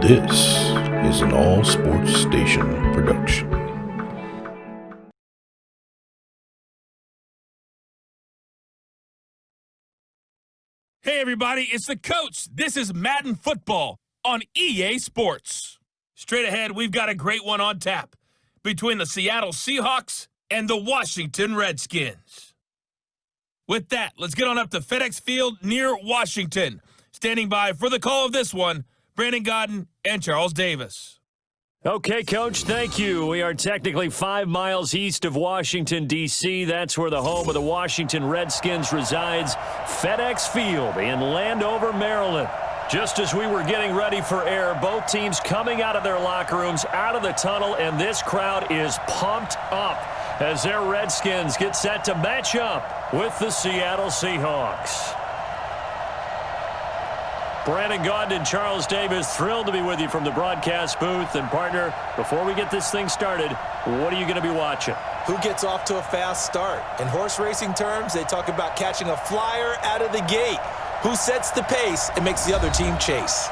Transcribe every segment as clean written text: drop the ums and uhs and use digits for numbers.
This is an All Sports Station production. Hey everybody, it's the coach. This is Madden Football on EA Sports. Straight ahead, we've got a great one on tap between the Seattle Seahawks and the Washington Redskins. With that, let's get on up to FedEx Field near Washington. Standing by for the call of this one, Brandon Godden and Charles Davis. Okay, Coach, thank you. We are technically 5 miles east of Washington, D.C. That's where the home of the Washington Redskins resides, FedEx Field in Landover, Maryland. Just as we were getting ready for air, both teams coming out of their locker rooms, out of the tunnel, and this crowd is pumped up as their Redskins get set to match up with the Seattle Seahawks. Brandon Gaudin and Charles Davis, thrilled to be with you from the broadcast booth. And, partner, before we get this thing started, what are you going to be watching? Who gets off to a fast start? In horse racing terms, they talk about catching a flyer out of the gate. Who sets the pace and makes the other team chase?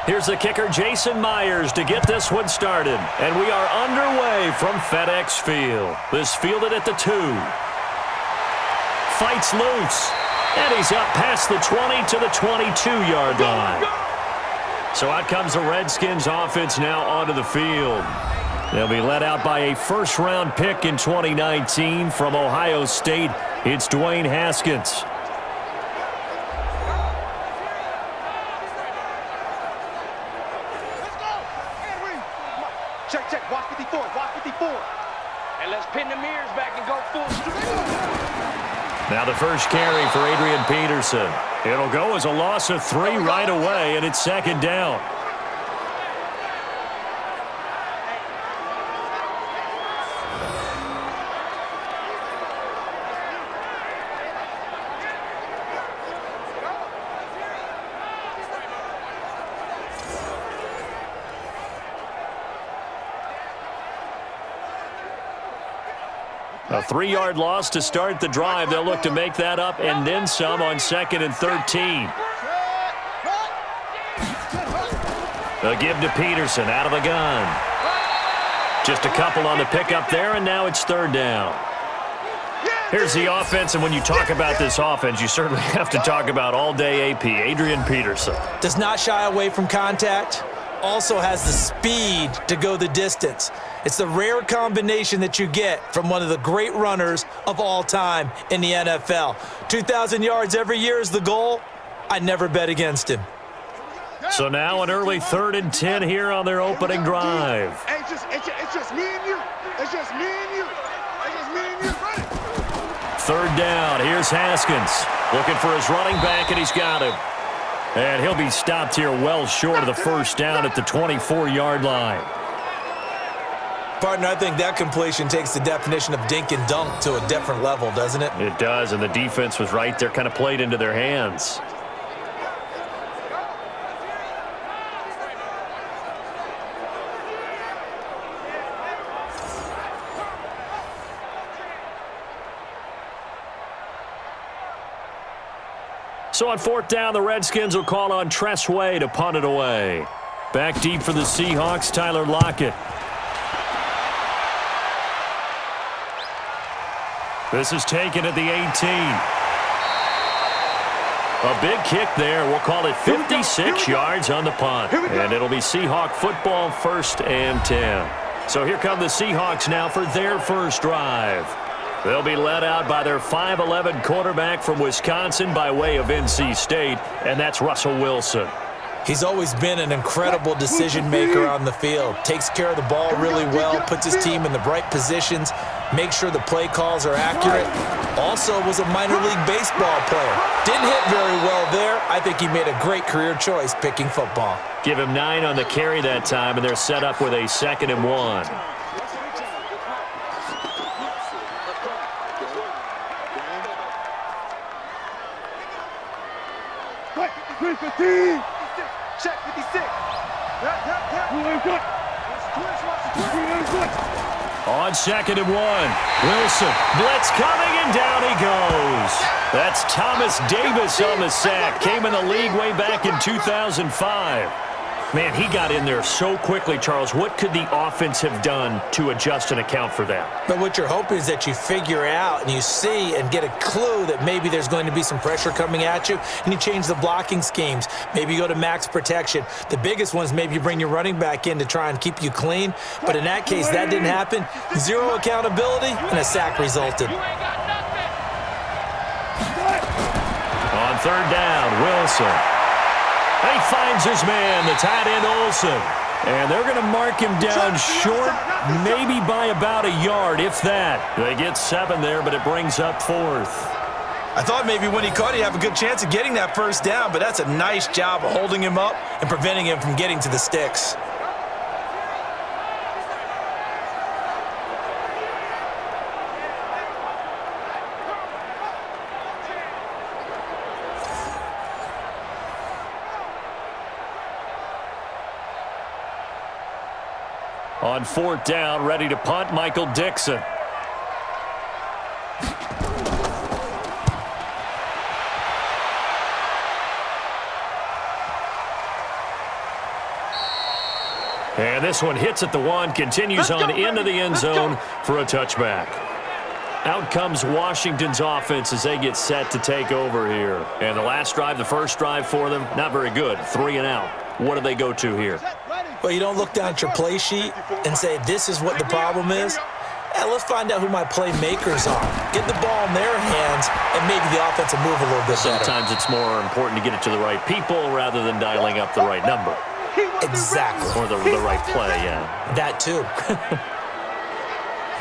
Here's the kicker, Jason Myers, to get this one started. And we are underway from FedEx Field. This fielded at the 2. Fights loose. And he's up past the 20 to the 22-yard line. So out comes the Redskins offense now onto the field. They'll be led out by a first-round pick in 2019 from Ohio State. It's Dwayne Haskins. Check, watch 54, watch 54. And let's pin the mirrors back and go full straight. Now the first carry for Adrian Peterson. It'll go as a loss of 3 right away, and it's second down. A 3-yard loss to start the drive. They'll look to make that up and then some on 2nd and 13. They'll give to Peterson out of the gun. Just a couple on the pickup there, and now it's 3rd down. Here's the offense, and when you talk about this offense, you certainly have to talk about all-day AP, Adrian Peterson. Does not shy away from contact. Also has the speed to go the distance. It's the rare combination that you get from one of the great runners of all time in the NFL. 2,000 yards every year is the goal. I'd never bet against him. So now an early 3rd and 10 here on their opening drive. Hey, it's just me and you. It's just me and you. It's just me and you. 3rd down. Here's Haskins looking for his running back, and he's got him. And he'll be stopped here well short of the first down at the 24-yard line. Partner, I think that completion takes the definition of dink and dunk to a different level, doesn't it? It does, and the defense was right there, kind of played into their hands. So on 4th down, the Redskins will call on Tress Way to punt it away. Back deep for the Seahawks, Tyler Lockett. This is taken at the 18. A big kick there. We'll call it 56 yards on the punt. And it'll be Seahawk football, 1st and 10. So here come the Seahawks now for their first drive. They'll be led out by their 5'11 quarterback from Wisconsin by way of NC State, and that's Russell Wilson. He's always been an incredible decision maker on the field. Takes care of the ball really well, puts his team in the right positions, makes sure the play calls are accurate. Also was a minor league baseball player. Didn't hit very well there. I think he made a great career choice picking football. Give him 9 on the carry that time, and they're set up with a 2nd and 1. 315. Check 56. On 2nd and 1, Wilson, blitz coming, and down he goes. That's Thomas Davis on the sack. Came in the league way back in 2005. Man, he got in there so quickly, Charles. What could the offense have done to adjust and account for that? But what you're hoping is that you figure out and you see and get a clue that maybe there's going to be some pressure coming at you, and you change the blocking schemes. Maybe you go to max protection. The biggest ones, maybe you bring your running back in to try and keep you clean. But in that case, that didn't happen. Zero accountability, and a sack resulted. On 3rd down, Wilson. He finds his man, the tight end Olsen. And they're going to mark him down short, maybe by about a yard, if that. They get 7 there, but it brings up 4th. I thought maybe when he caught it, he'd have a good chance of getting that first down, but that's a nice job of holding him up and preventing him from getting to the sticks. On 4th down, ready to punt, Michael Dixon. And this one hits at the 1, continues on into the end zone for a touchback. Out comes Washington's offense as they get set to take over here. And the last drive, the first drive for them, not very good. 3 and out. What do they go to here? Well, you don't look down at your play sheet and say, this is what the problem is. Let's find out who my playmakers are. Get the ball in their hands, and maybe the offense will move a little bit better. Sometimes it's more important to get it to the right people rather than dialing up the right number. Exactly. Or the right play, yeah. That too.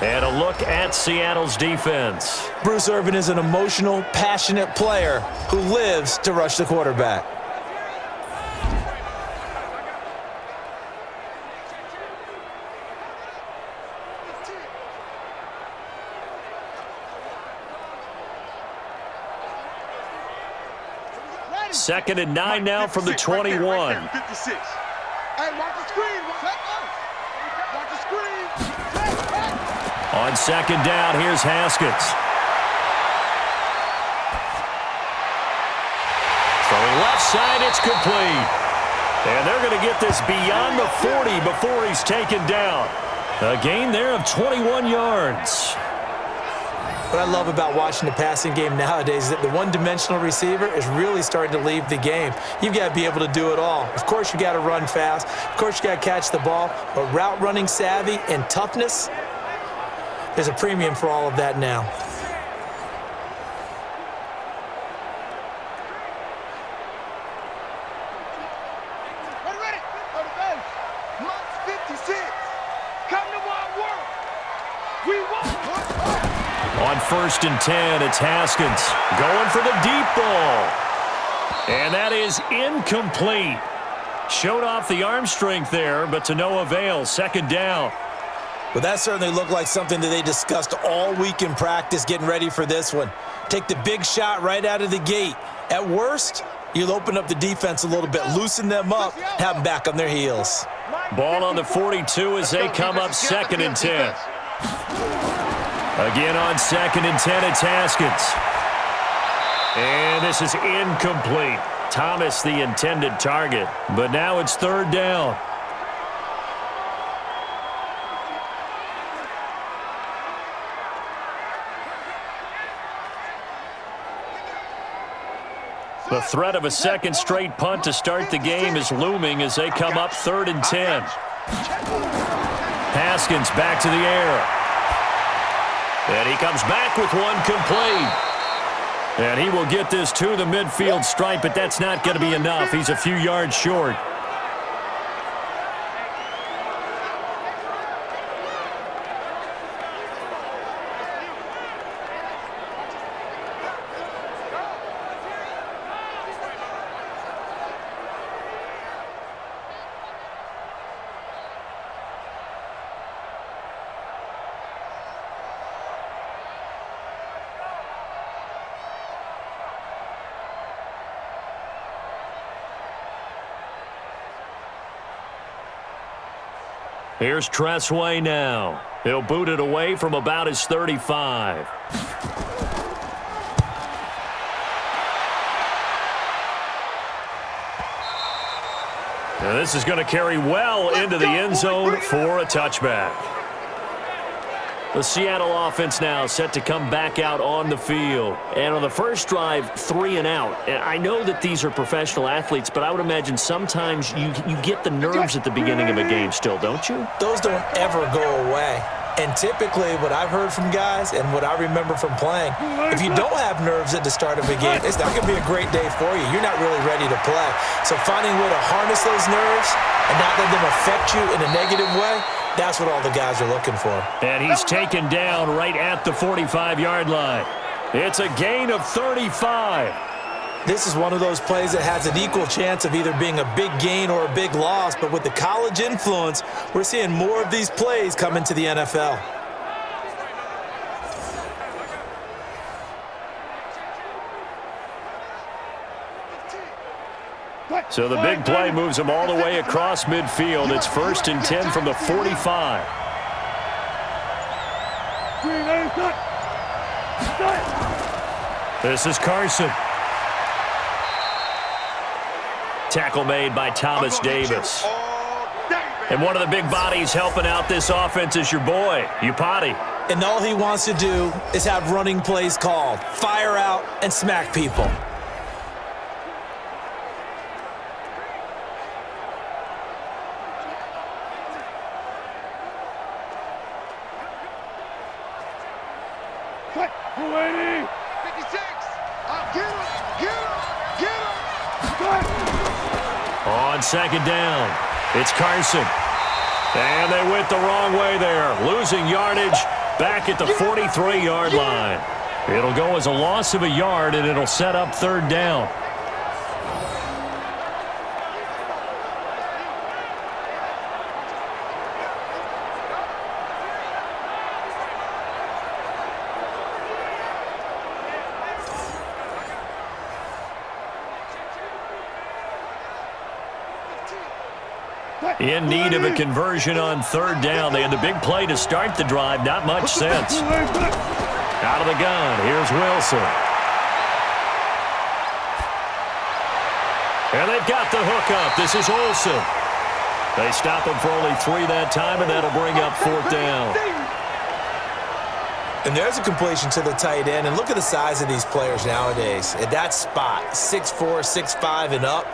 And a look at Seattle's defense. Bruce Irvin is an emotional, passionate player who lives to rush the quarterback. Second and 9 now from the 21. Hey, watch the screen. Watch the screen. On 2nd down, here's Haskins. Throwing left side, it's complete. And they're going to get this beyond the 40 before he's taken down. A gain there of 21 yards. What I love about watching the passing game nowadays is that the one-dimensional receiver is really starting to leave the game. You've got to be able to do it all. Of course, you got to run fast. Of course, you got to catch the ball. But route running savvy and toughness, there's a premium for all of that now. On 1st and 10, it's Haskins going for the deep ball. And that is incomplete. Showed off the arm strength there, but to no avail. 2nd down. Well, that certainly looked like something that they discussed all week in practice getting ready for this one. Take the big shot right out of the gate. At worst, you'll open up the defense a little bit, loosen them up, have them back on their heels. Ball on the 42 as they come up 2nd and 10. Again on 2nd and 10, it's Haskins. And this is incomplete. Thomas the intended target, but now it's 3rd down. The threat of a second straight punt to start the game is looming as they come up 3rd and 10. Haskins back to the air. And he comes back with one complete. And he will get this to the midfield stripe, but that's not going to be enough. He's a few yards short. Here's Tressway now. He'll boot it away from about his 35. And this is going to carry well into the end zone for a touchback. The Seattle offense now set to come back out on the field. And on the first drive, 3 and out. And I know that these are professional athletes, but I would imagine sometimes you get the nerves at the beginning of a game still, don't you? Those don't ever go away. And typically what I've heard from guys and what I remember from playing, if you don't have nerves at the start of a game, it's not going to be a great day for you. You're not really ready to play. So finding a way to harness those nerves and not let them affect you in a negative way, that's what all the guys are looking for. And he's taken down right at the 45-yard line. It's a gain of 35. This is one of those plays that has an equal chance of either being a big gain or a big loss, but with the college influence, we're seeing more of these plays come into the NFL. So the big play moves them all the way across midfield. It's 1st and 10 from the 45. This is Carson. Tackle made by Thomas Davis. And one of the big bodies helping out this offense is your boy, Upati. And all he wants to do is have running plays called. Fire out and smack people. On second down, it's Carson. And they went the wrong way there, losing yardage back at the 43-yard line. It'll go as a loss of a yard, and it'll set up 3rd down. In need of a conversion on 3rd down. They had the big play to start the drive. Not much sense. Out of the gun, here's Wilson. And they've got the hook up. This is Olsen. They stop him for only 3 that time, and that'll bring up 4th down. And there's a completion to the tight end. And look at the size of these players nowadays. At that spot, 6'4", 6'5", and up.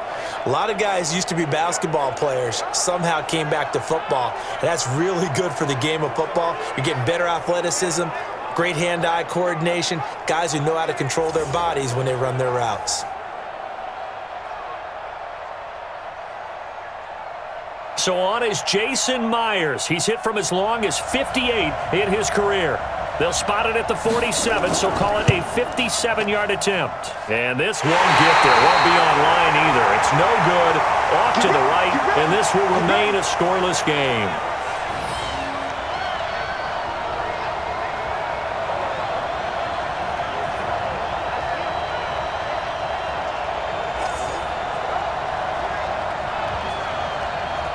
A lot of guys used to be basketball players, somehow came back to football. And that's really good for the game of football. You're getting better athleticism, great hand-eye coordination, guys who know how to control their bodies when they run their routes. So on is Jason Myers. He's hit from as long as 58 in his career. They'll spot it at the 47, so call it a 57-yard attempt. And this won't get there. Won't be on line either. It's no good. Off to the right, and this will remain a scoreless game.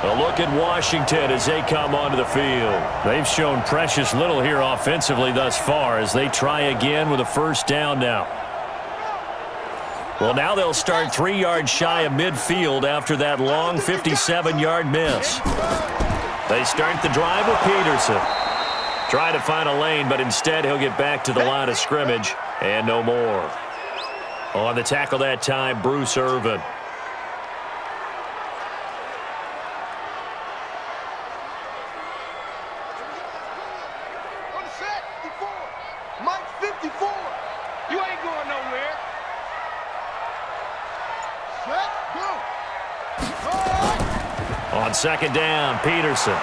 A look at Washington as they come onto the field. They've shown precious little here offensively thus far as they try again with a 1st down now. Well, now they'll start 3 yards shy of midfield after that long 57-yard miss. They start the drive with Peterson. Try to find a lane, but instead he'll get back to the line of scrimmage and no more. On the tackle that time, Bruce Irvin. On 2nd down, Peterson.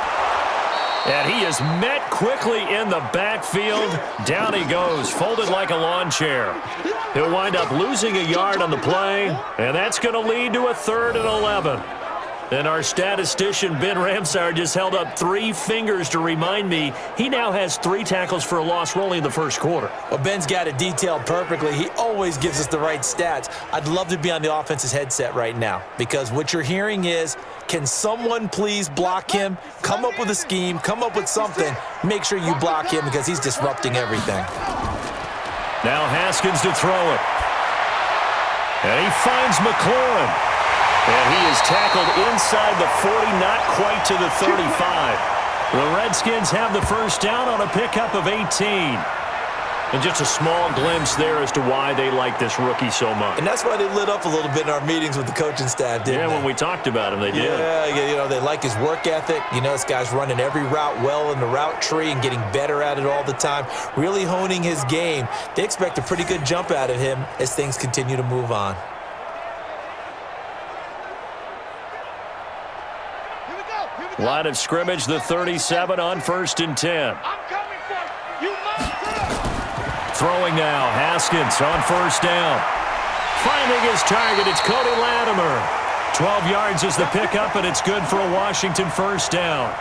And he is met quickly in the backfield. Down he goes, folded like a lawn chair. He'll wind up losing a yard on the play, and that's going to lead to a 3rd and 11. And our statistician, Ben Ramsar, just held up 3 fingers to remind me he now has 3 tackles for a loss only in the first quarter. Well, Ben's got it detailed perfectly. He always gives us the right stats. I'd love to be on the offense's headset right now because what you're hearing is, can someone please block him? Come up with a scheme. Come up with something. Make sure you block him because he's disrupting everything. Now Haskins to throw it. And he finds McLaurin. And he is tackled inside the 40, not quite to the 35. The Redskins have the first down on a pickup of 18. And just a small glimpse there as to why they like this rookie so much. And that's why they lit up a little bit in our meetings with the coaching staff, didn't they? Yeah, when we talked about him, they did. Yeah, they like his work ethic. This guy's running every route well in the route tree and getting better at it all the time, really honing his game. They expect a pretty good jump out of him as things continue to move on. Line of scrimmage, the 37 on 1st and 10. I'm coming for you. You must. Throwing now, Haskins on 1st down. Finding his target, it's Cody Latimer. 12 yards is the pickup, and it's good for a Washington first down.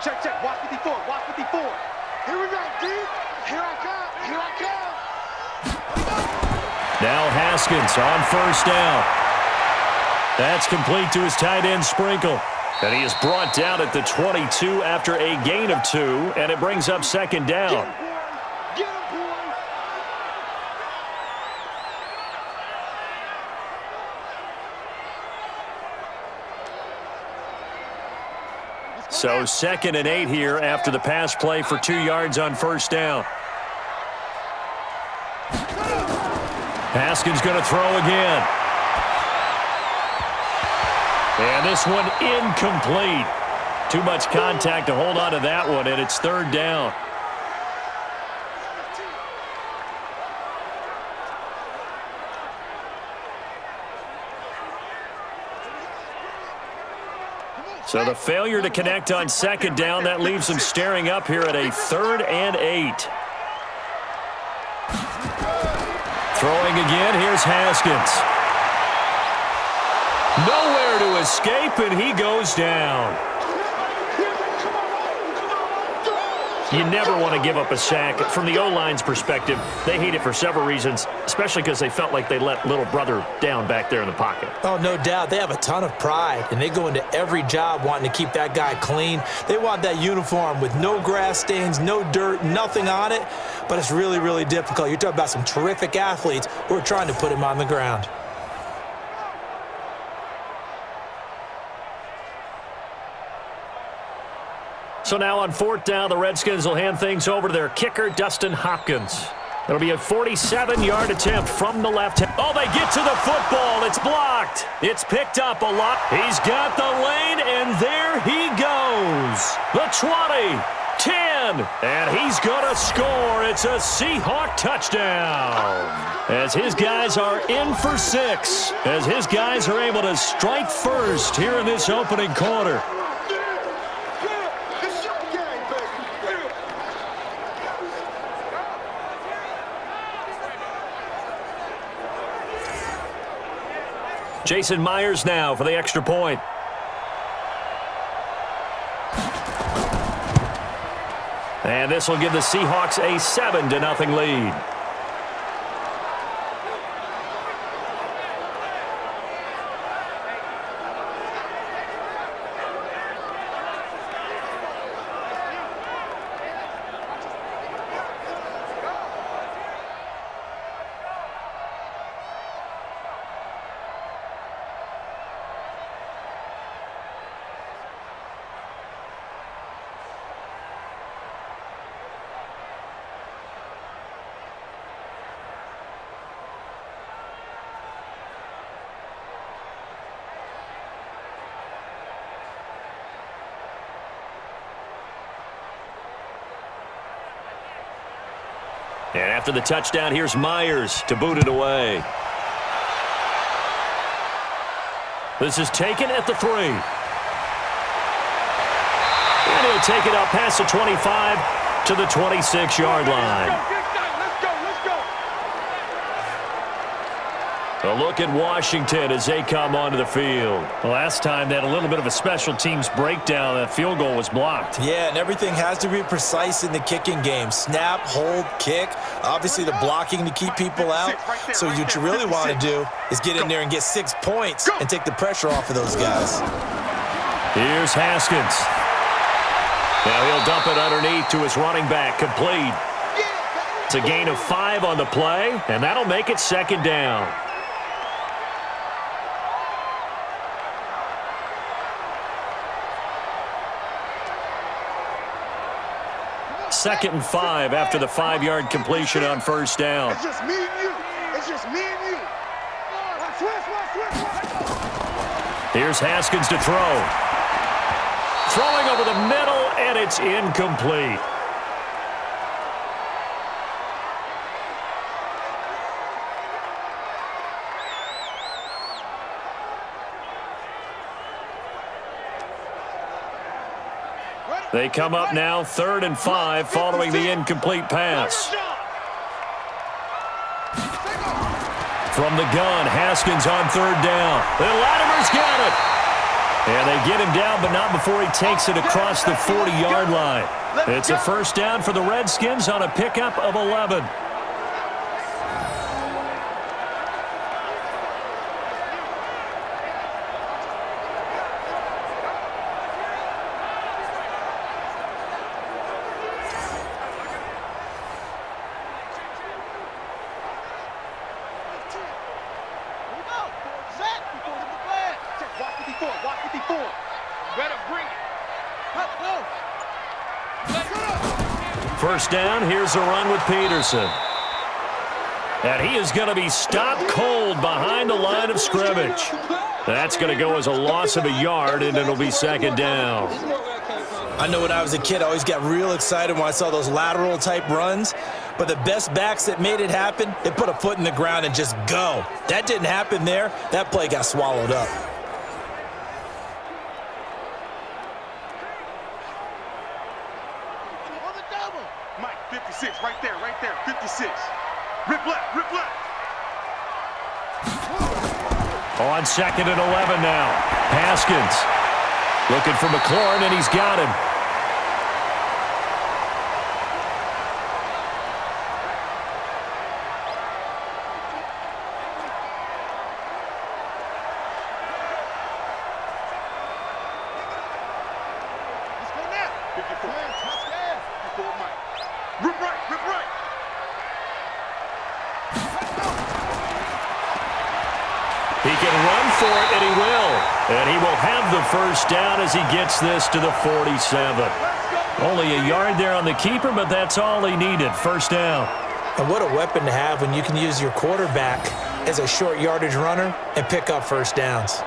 Check. Watch 54. Watch 54. Here we go, D. Here I come. Now Haskins on 1st down. That's complete to his tight end Sprinkle. And he is brought down at the 22 after a gain of 2, and it brings up 2nd down. Get him, boy. So 2nd and 8 here after the pass play for 2 yards on 1st down. Haskins going to throw again. And this one incomplete. Too much contact to hold on to that one, and it's 3rd down. So the failure to connect on 2nd down, that leaves them staring up here at a 3rd and 8. Throwing again, here's Haskins. Nowhere to escape, and he goes down. You never want to give up a sack. From the O-line's perspective, they hate it for several reasons, especially because they felt like they let little brother down back there in the pocket. Oh, no doubt. They have a ton of pride, and they go into every job wanting to keep that guy clean. They want that uniform with no grass stains, no dirt, nothing on it, but it's really, really difficult. You're talking about some terrific athletes who are trying to put him on the ground. So now on 4th down, the Redskins will hand things over to their kicker, Dustin Hopkins. It'll be a 47-yard attempt from the left. Oh, they get to the football. It's blocked. It's picked up a lot. He's got the lane, and there he goes. The 20, 10, and he's going to score. It's a Seahawk touchdown. As his guys are in for 6. As his guys are able to strike first here in this opening quarter. Jason Myers now for the extra point. And this will give the Seahawks a 7-0 lead. And after the touchdown, here's Myers to boot it away. This is taken at the 3. And he'll take it up past the 25 to the 26-yard line. A look at Washington as they come onto the field. Last time they had a little bit of a special teams breakdown. That field goal was blocked. Yeah, and everything has to be precise in the kicking game. Snap, hold, kick. Obviously the blocking to keep people out. So what you really want to do is get in there and get 6 points and take the pressure off of those guys. Here's Haskins. Now he'll dump it underneath to his running back. Complete. It's a gain of 5 on the play, and that'll make it second down. Second and 5 after the 5-yard completion on first down. It's just me and you. It's just me and you. Here's Haskins to throw. Throwing over the middle, and it's incomplete. They come up now 3rd and 5 following the incomplete pass. From the gun, Haskins on 3rd down. And Latimer's got it. And they get him down, but not before he takes it across the 40-yard line. It's a first down for the Redskins on a pickup of 11. First down, here's a run with Peterson. And he is going to be stopped cold behind the line of scrimmage. That's going to go as a loss of a yard, and it'll be second down. I know when I was a kid, I always got real excited when I saw those lateral-type runs. But the best backs that made it happen, they put a foot in the ground and just go. That didn't happen there. That play got swallowed up. Mike, 56, right there, 56. Rip left. On 2nd and 11 now. Haskins looking for McLaurin, and he's got him. He can run for it, and he will. And he will have the first down as he gets this to the 47. Only a yard there on the keeper, but that's all he needed. First down. And what a weapon to have when you can use your quarterback as a short yardage runner and pick up first downs.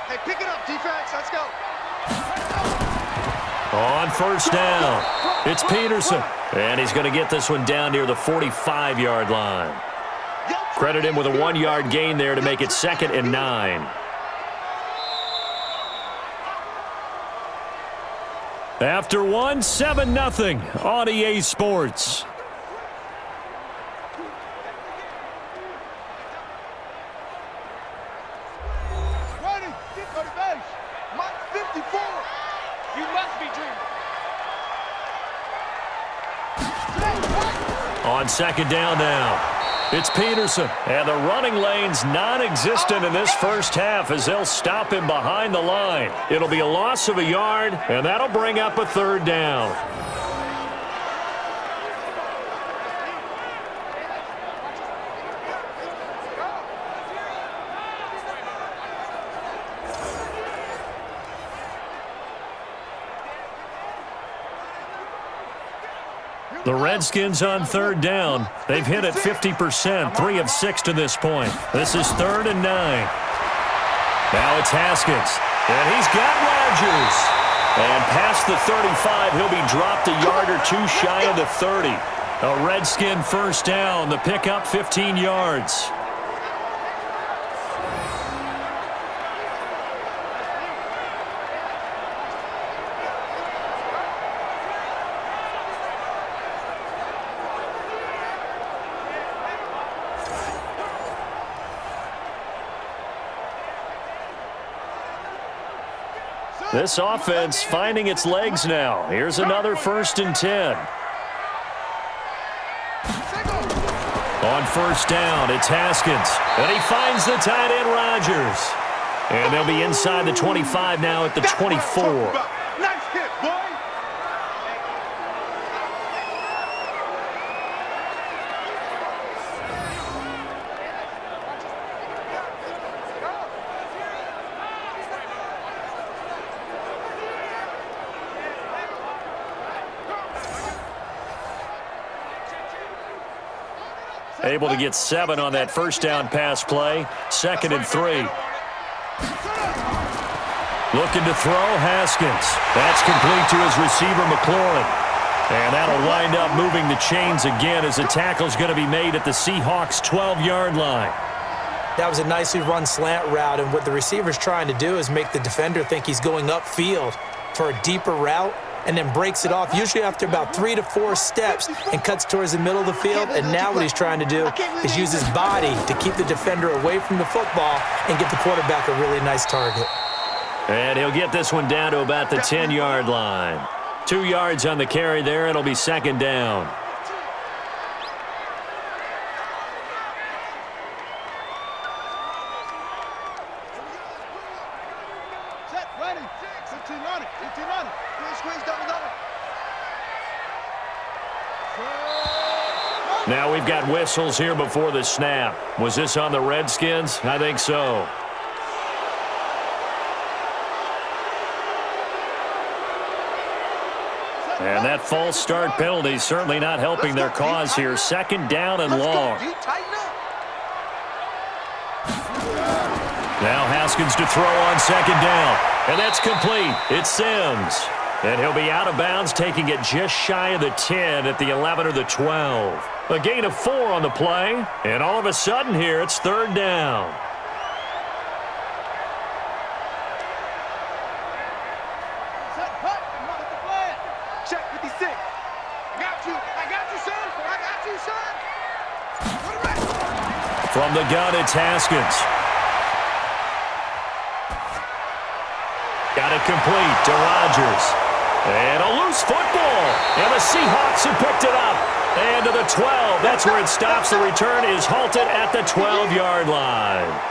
Hey, pick it up, defense. Let's go. On first down, it's Peterson. And he's going to get this one down near the 45-yard line. Credit him with a 1-yard gain there to make it 2nd and 9. After one, 7-0 on EA Sports. On 2nd down now, it's Peterson. And the running lane's non-existent in this first half as they'll stop him behind the line. It'll be a loss of a yard, and that'll bring up a 3rd down. The Redskins on 3rd down. They've hit it 50%, 3 of 6 to this point. This is 3rd and 9. Now it's Haskins. And he's got Rodgers. And past the 35, he'll be dropped a yard or two shy of the 30. A Redskin first down. The pickup 15 yards. This offense finding its legs now. Here's another 1st and 10. On first down, it's Haskins. And he finds the tight end, Rodgers. And they'll be inside the 25 now at the 24. Nice hit, boy. Able to get 7 on that first down pass play. 2nd and 3. Looking to throw, Haskins. That's complete to his receiver, McLaurin. And that'll wind up moving the chains again as the tackle's going to be made at the Seahawks' 12-yard line. That was a nicely run slant route, and what the receiver's trying to do is make the defender think he's going upfield for a deeper route, and then breaks it off, usually after about 3 to 4 steps, and cuts towards the middle of the field. And now what he's trying to do is use his body to keep the defender away from the football and get the quarterback a really nice target. And he'll get this one down to about the 10-yard line. 2 yards on the carry there. It'll be 2nd down. Set, ready. 15 on it. 15 on it. Squeeze, double. Now we've got whistles here before the snap. Was this on the Redskins? I think so. And that false start penalty certainly not helping their cause here. 2nd down and long. Now Haskins to throw on 2nd down. And that's complete. It's Sims. And he'll be out of bounds, taking it just shy of the 10 at the 11 or the 12. A gain of 4 on the play. And all of a sudden here, it's 3rd down. Check 56. I got you, son. From the gun, it's Haskins. Got it complete to Rodgers. And a loose football. And the Seahawks have picked it up. And to the 12. That's where it stops. The return is halted at the 12-yard line.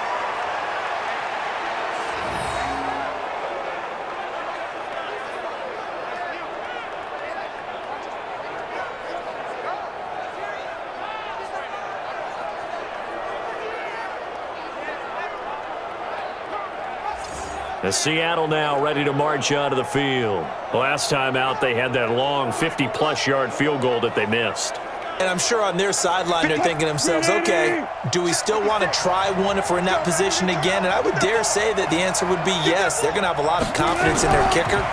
The Seattle now ready to march onto the field. Last time out, they had that long 50-plus yard field goal that they missed. And I'm sure on their sideline they're thinking to themselves, okay, do we still want to try one if we're in that position again? And I would dare say that the answer would be yes. They're going to have a lot of confidence in their kicker.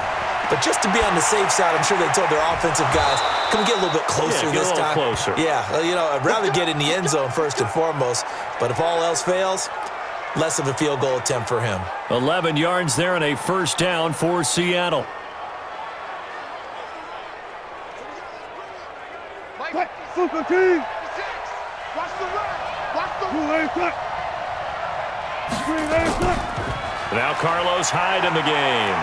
But just to be on the safe side, I'm sure they told their offensive guys, can we get a little bit closer this time? Closer. Yeah, I'd rather get in the end zone first and foremost. But if all else fails, less of a field goal attempt for him. 11 yards there and a 1st down for Seattle. Super team. Watch the right. Now Carlos Hyde in the game.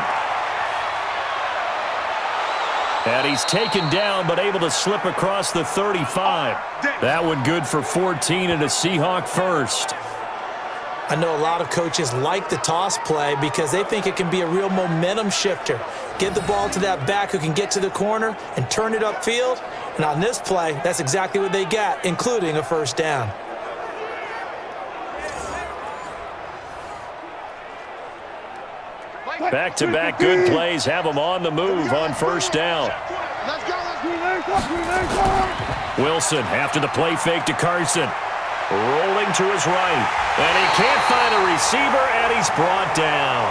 And he's taken down but able to slip across the 35. That one good for 14 and a Seahawk first. I know a lot of coaches like the toss play because they think it can be a real momentum shifter. Get the ball to that back who can get to the corner and turn it upfield. And on this play, that's exactly what they got, including a 1st down. Back-to-back good plays have them on the move on 1st down. Let's go. Wilson after the play fake to Carson. Rolling to his right. And he can't find a receiver, and he's brought down.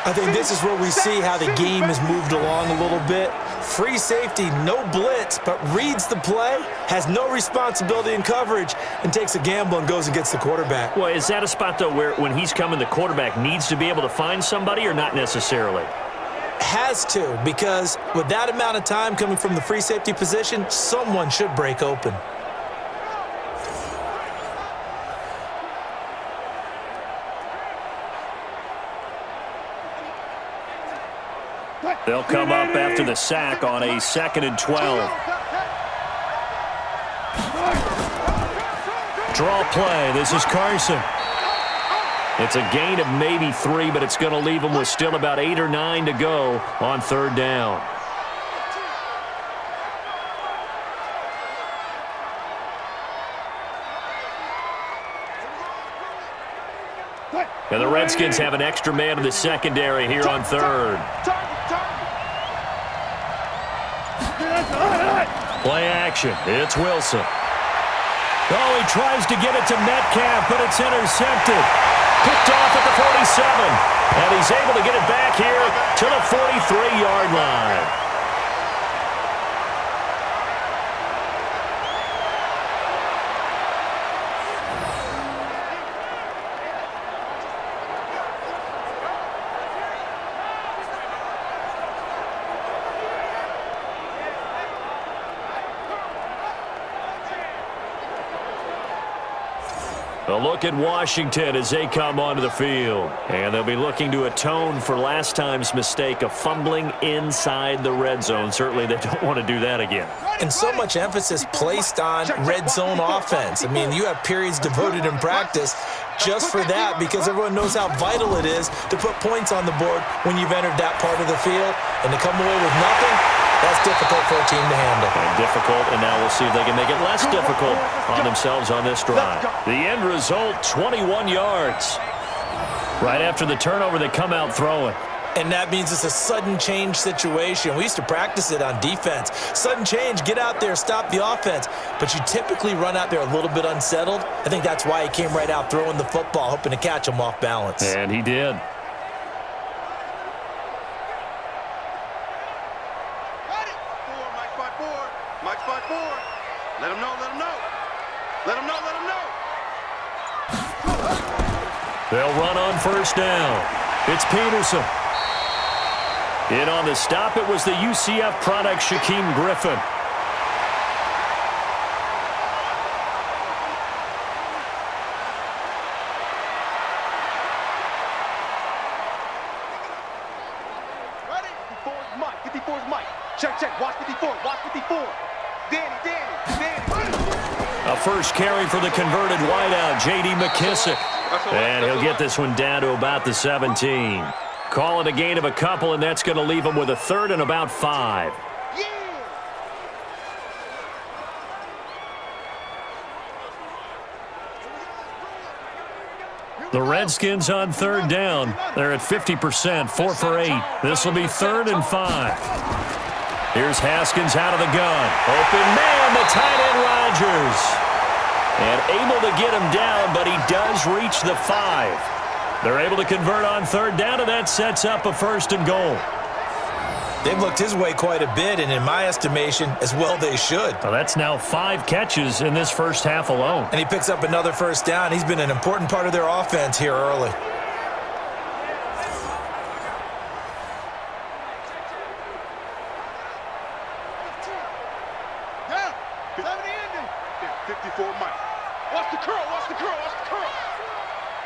I think this is where we see how the game has moved along a little bit. Free safety, no blitz, but reads the play, has no responsibility in coverage, and takes a gamble and goes and gets the quarterback. Well, is that a spot, though, where when he's coming, the quarterback needs to be able to find somebody or not necessarily? Has to, because with that amount of time coming from the free safety position, someone should break open. They'll come up after the sack on a 2nd and 12. Draw play. This is Carson. It's a gain of maybe 3, but it's going to leave them with still about 8 or 9 to go on 3rd down. And the Redskins have an extra man in the secondary here on 3rd. Play action. It's Wilson. Oh, he tries to get it to Metcalf, but it's intercepted. Picked off at the 47. And he's able to get it back here to the 43-yard line. A look at Washington as they come onto the field. And they'll be looking to atone for last time's mistake of fumbling inside the red zone. Certainly they don't want to do that again. And so much emphasis placed on red zone offense. I mean, you have periods devoted in practice just for that because everyone knows how vital it is to put points on the board when you've entered that part of the field. And to come away with nothing, that's difficult for a team to handle. And difficult, and now we'll see if they can make it less difficult on themselves on this drive. The end result, 21 yards. Right after the turnover, they come out throwing. And that means it's a sudden change situation. We used to practice it on defense. Sudden change, get out there, stop the offense. But you typically run out there a little bit unsettled. I think that's why he came right out throwing the football, hoping to catch him off balance. And he did. Let him know, let him know. Let him know, let him know. They'll run on 1st down. It's Peterson. In on the stop, it was the UCF product, Shaquem Griffin. Ready? 54's Mike. 54's Mike. Check, check. Watch 54. Watch 54. Danny. A first carry for the converted wideout, J.D. McKissick. And he'll get this one down to about the 17. Call it a gain of a couple, and that's going to leave him with a 3rd and about 5. The Redskins on 3rd down. They're at 50%, 4 for 8. This will be 3rd and 5. Here's Haskins out of the gun. Open man, the tight end Rodgers. And able to get him down, but he does reach the 5. They're able to convert on 3rd down, and that sets up a 1st and goal. They've looked his way quite a bit, and in my estimation, as well they should. Well, that's now 5 catches in this first half alone. And he picks up another 1st down. He's been an important part of their offense here early.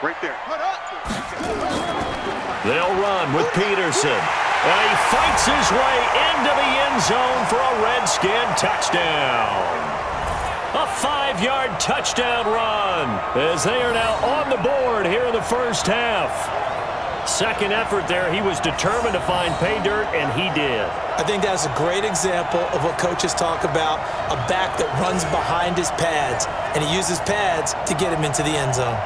Right there. They'll run with Peterson. And he fights his way into the end zone for a Redskin touchdown. A 5-yard touchdown run as they are now on the board here in the first half. Second effort there, he was determined to find pay dirt, and he did. I think that's a great example of what coaches talk about, a back that runs behind his pads, and he uses pads to get him into the end zone.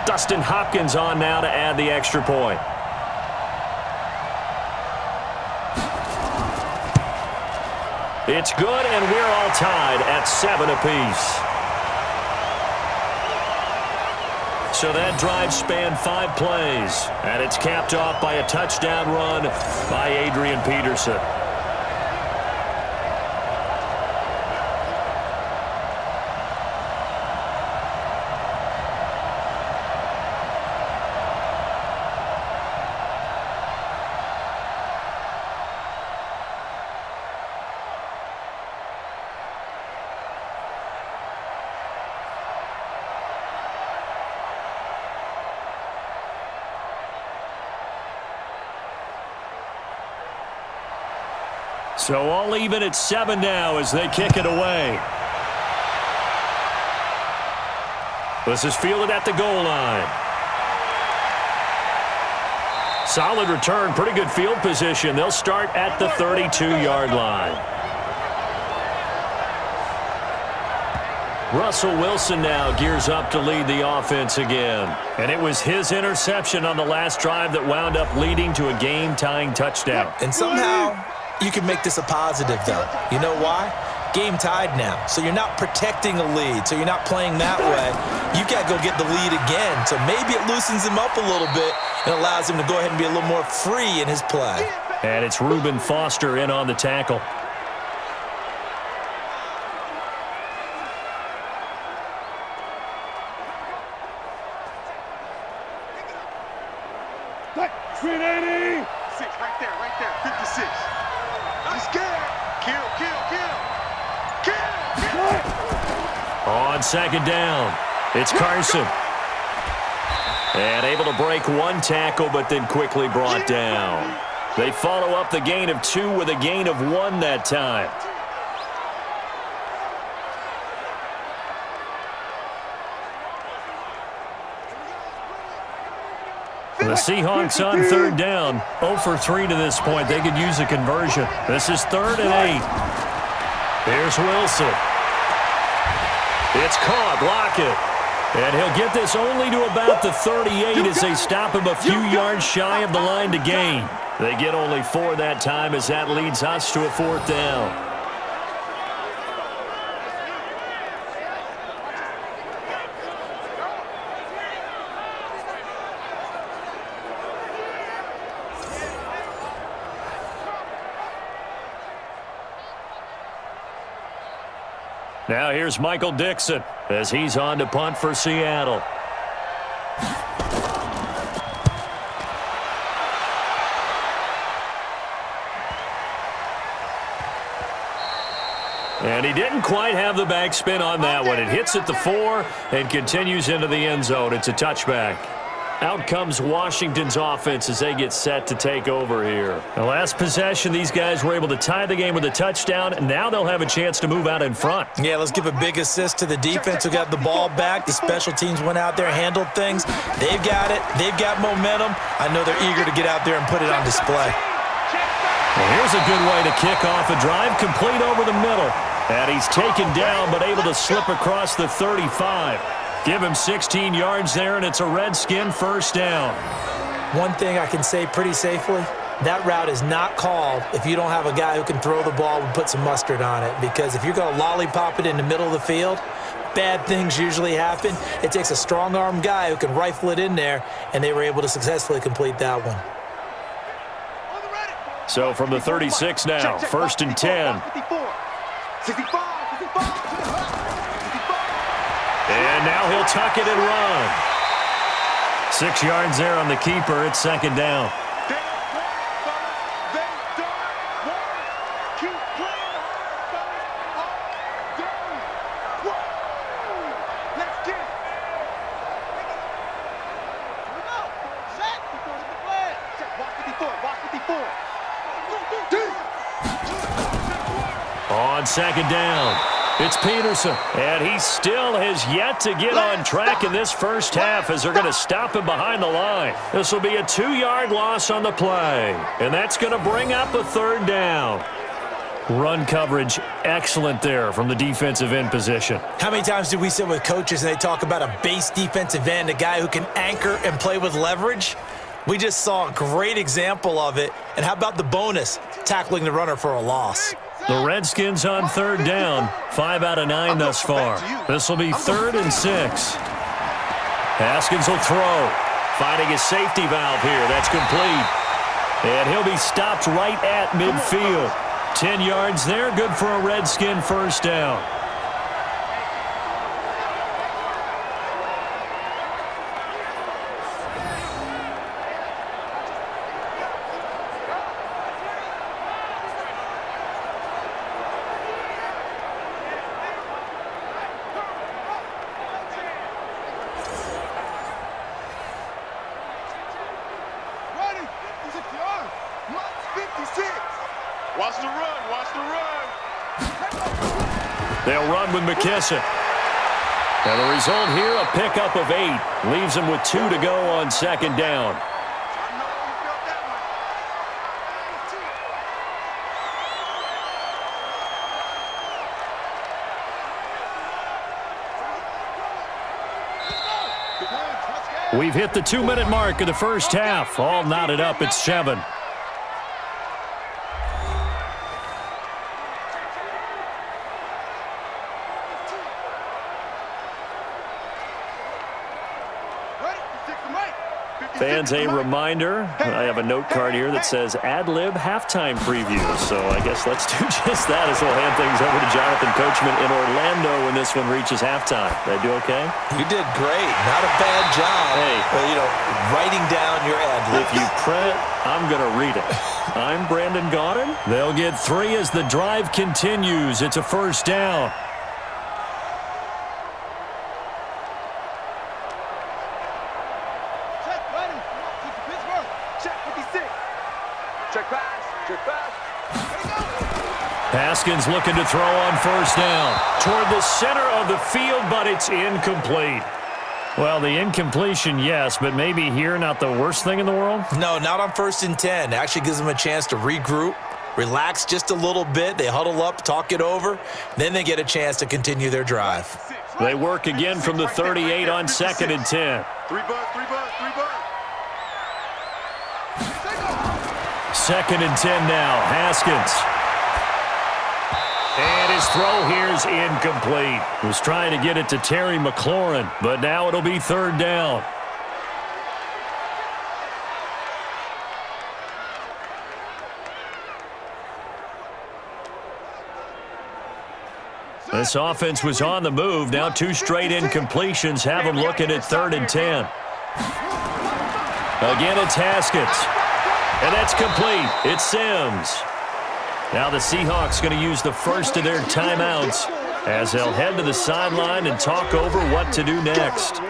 Dustin Hopkins on now to add the extra point. It's good, and we're all tied at 7 apiece. So that drive spanned 5 plays, and it's capped off by a touchdown run by Adrian Peterson. So all even at 7 now as they kick it away. This is fielded at the goal line. Solid return, pretty good field position. They'll start at the 32-yard line. Russell Wilson now gears up to lead the offense again. And it was his interception on the last drive that wound up leading to a game-tying touchdown. And somehow you can make this a positive, though. You know why? Game tied now, so you're not protecting a lead, so you're not playing that way. You've got to go get the lead again, so maybe it loosens him up a little bit and allows him to go ahead and be a little more free in his play. And it's Reuben Foster in on the tackle. Right there, 56. I'm scared. Kill. On second down, it's Carson. And able to break one tackle, but then quickly brought down. They follow up the gain of 2 with a gain of 1 that time. The Seahawks on third down, 0 for 3 to this point. They could use a conversion. This is 3rd and 8. Here's Wilson. It's caught, block it. And he'll get this only to about the 38 as they stop him a few yards shy of the line to gain. They get only 4 that time as that leads us to a 4th down. Now here's Michael Dixon as he's on to punt for Seattle. And he didn't quite have the backspin on that one. It hits at the 4 and continues into the end zone. It's a touchback. Out comes Washington's offense as they get set to take over here. The last possession, these guys were able to tie the game with a touchdown, and now they'll have a chance to move out in front. Yeah, let's give a big assist to the defense who got the ball back. The special teams went out there, handled things. They've got it. They've got momentum. I know they're eager to get out there and put it on display. Well, here's a good way to kick off a drive, complete over the middle. And he's taken down, but able to slip across the 35. Give him 16 yards there, and it's a Redskin first down. One thing I can say pretty safely, that route is not called if you don't have a guy who can throw the ball and put some mustard on it. Because if you're going to lollipop it in the middle of the field, bad things usually happen. It takes a strong-arm guy who can rifle it in there, and they were able to successfully complete that one. So from the 36 now, 1st and 10. 65. And now he'll tuck it and run. 6 yards there on the keeper. It's 2nd down. On 2nd down, it's Peterson, and he still has yet to get on track in this first half as they're going to stop him behind the line. This will be a 2-yard loss on the play, and that's going to bring up a 3rd down. Run coverage excellent there from the defensive end position. How many times did we sit with coaches and they talk about a base defensive end, a guy who can anchor and play with leverage? We just saw a great example of it. And how about the bonus, tackling the runner for a loss? The Redskins on 3rd down, 5 out of 9 thus far. This will be 3rd and 6. Haskins will throw. Finding his safety valve here. That's complete. And he'll be stopped right at midfield. 10 yards there. Good for a Redskin first down. Watch the run, watch the run. They'll run with McKissick. And the result here, a pickup of 8. Leaves them with 2 to go on second down. We've hit the 2-minute mark of the first half. All knotted up at 7. Fans, a reminder, I have a note card here that says ad-lib halftime preview. So I guess let's do just that as we'll hand things over to Jonathan Coachman in Orlando when this one reaches halftime. Did I do okay? You did great. Not a bad job. Hey. But, writing down your ad-libs. If you print, I'm going to read it. I'm Brandon Gaudin. They'll get 3 as the drive continues. It's a first down. Haskins looking to throw on first down. Toward the center of the field, but it's incomplete. Well, the incompletion, yes, but maybe here not the worst thing in the world? No, not on 1st and 10. Actually gives them a chance to regroup, relax just a little bit. They huddle up, talk it over. Then they get a chance to continue their drive. They work again from the 38 on 2nd and 10. 3 bucks, 3 bucks, 3 bucks. 2nd and 10 now. Haskins. And his throw here's incomplete. Was trying to get it to Terry McLaurin, but now it'll be 3rd down. This offense was on the move. Now 2 straight incompletions have them looking at 3rd and 10. Again, it's Haskins. And that's complete. It's Sims. Now the Seahawks going to use the first of their timeouts as they'll head to the sideline and talk over what to do next.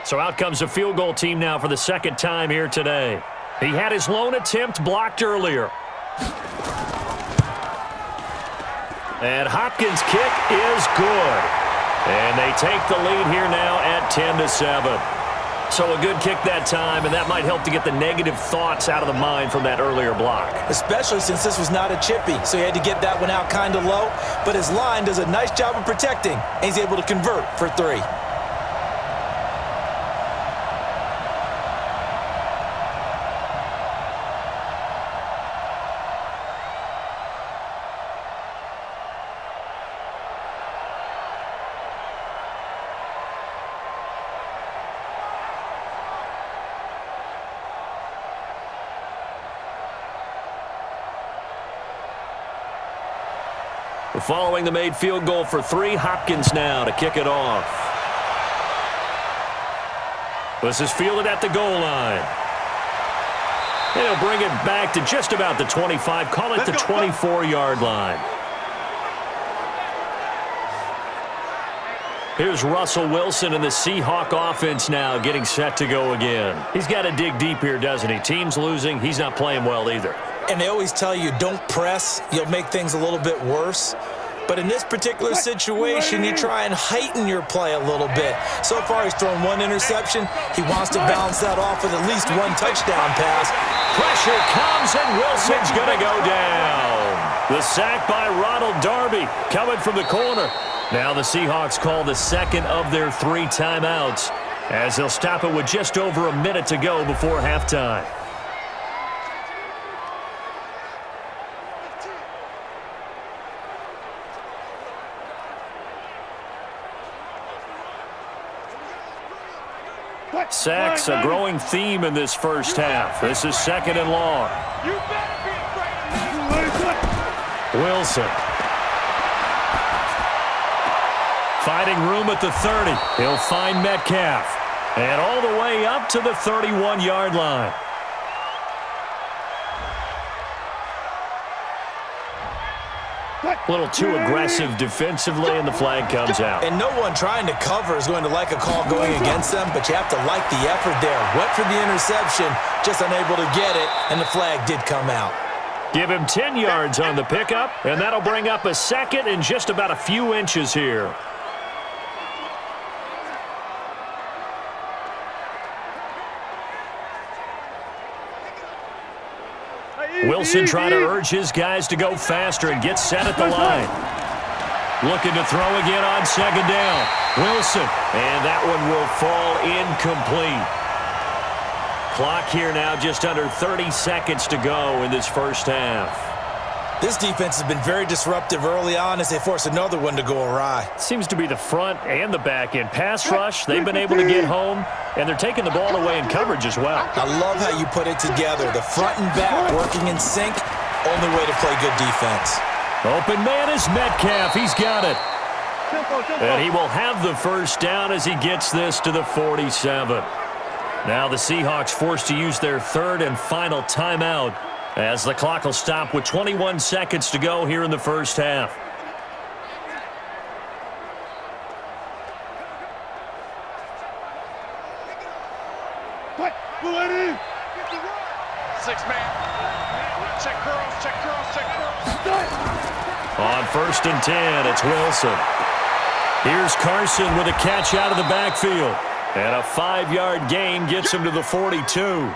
So out comes a field goal team now for the 2nd time here today. He had his lone attempt blocked earlier. And Hopkins' kick is good. And they take the lead here now at 10-7. So a good kick that time, and that might help to get the negative thoughts out of the mind from that earlier block. Especially since this was not a chippy, so he had to get that one out kind of low. But his line does a nice job of protecting, and he's able to convert for 3. Following the made field goal for 3, Hopkins now to kick it off. This is fielded at the goal line. And he'll bring it back to just about the 25, call it the 24-yard line. Here's Russell Wilson and the Seahawk offense now getting set to go again. He's got to dig deep here, doesn't he? Team's losing. He's not playing well either. And they always tell you, don't press. You'll make things a little bit worse. But in this particular situation, you try and heighten your play a little bit. So far, he's thrown 1 interception. He wants to balance that off with at least 1 touchdown pass. Pressure comes, and Wilson's going to go down. The sack by Ronald Darby coming from the corner. Now the Seahawks call the 2nd of their 3 timeouts as they'll stop it with just over a minute to go before halftime. Sacks, a growing theme in this first half. This is 2nd and long. You better be afraid of Wilson. Finding room at the 30. He'll find Metcalf. And all the way up to the 31-yard line. A little too aggressive defensively, and the flag comes out. And no one trying to cover is going to like a call going against them, but you have to like the effort there. Went for the interception, just unable to get it, and the flag did come out. Give him 10 yards on the pickup, and that'll bring up a 2nd and just about a few inches here. Wilson trying to urge his guys to go faster and get set at the line. Looking to throw again on 2nd down. Wilson, and that one will fall incomplete. Clock here now just under 30 seconds to go in this first half. This defense has been very disruptive early on as they force another one to go awry. Seems to be the front and the back end. Pass rush, they've been able to get home, and they're taking the ball away in coverage as well. I love how you put it together. The front and back working in sync, only way to play good defense. Open man is Metcalf. He's got it. And he will have the first down as he gets this to the 47. Now the Seahawks forced to use their 3rd and final timeout as the clock will stop with 21 seconds to go here in the first half. Check curls. On 1st and 10, it's Wilson. Here's Carson with a catch out of the backfield. And a 5-yard gain gets him to the 42.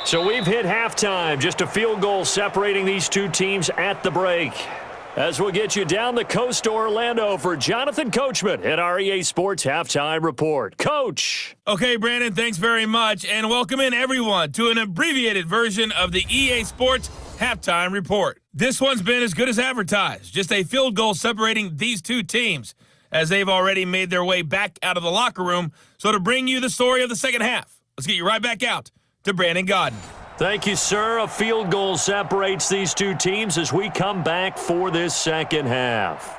So we've hit halftime. Just a field goal separating these two teams at the break. As we'll get you down the coast to Orlando for Jonathan Coachman at our EA Sports Halftime Report. Coach. Okay, Brandon, thanks very much, and welcome in everyone to an abbreviated version of the EA Sports Halftime Report. This one's been as good as advertised. Just a field goal separating these two teams as they've already made their way back out of the locker room. So to bring you the story of the second half, let's get you right back out to Brandon Godden. Thank you, sir. A field goal separates these two teams as we come back for this second half.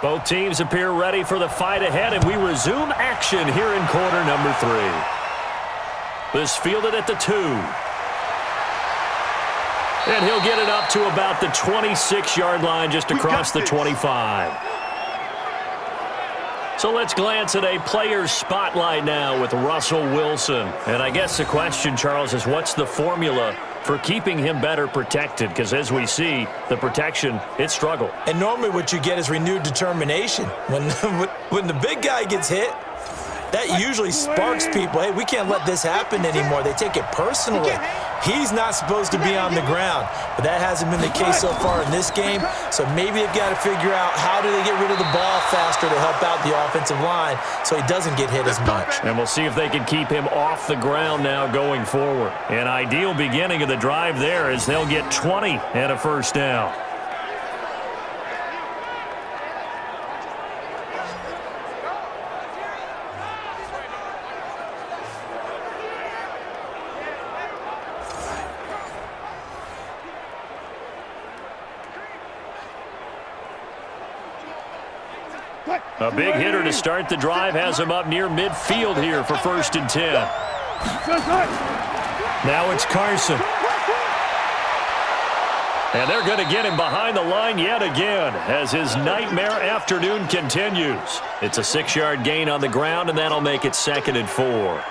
Both teams appear ready for the fight ahead, and we resume action here in quarter number 3. This fielded at the 2. And he'll get it up to about the 26-yard line just across the 25. So let's glance at a player's spotlight now with Russell Wilson. And I guess the question, Charles, is what's the formula for keeping him better protected? Because as we see, the protection, it struggled. And normally what you get is renewed determination. When the big guy gets hit, that usually sparks people. Hey, we can't let this happen anymore. They take it personally. He's not supposed to be on the ground, but that hasn't been the case so far in this game. So maybe they've got to figure out how do they get rid of the ball faster to help out the offensive line so he doesn't get hit as much. And we'll see if they can keep him off the ground now going forward. An ideal beginning of the drive there as they'll get 20 and a first down. A big hitter to start the drive has him up near midfield here for 1st and 10. Now it's Carson. And they're going to get him behind the line yet again as his nightmare afternoon continues. It's a 6-yard gain on the ground, and that'll make it 2nd and 4.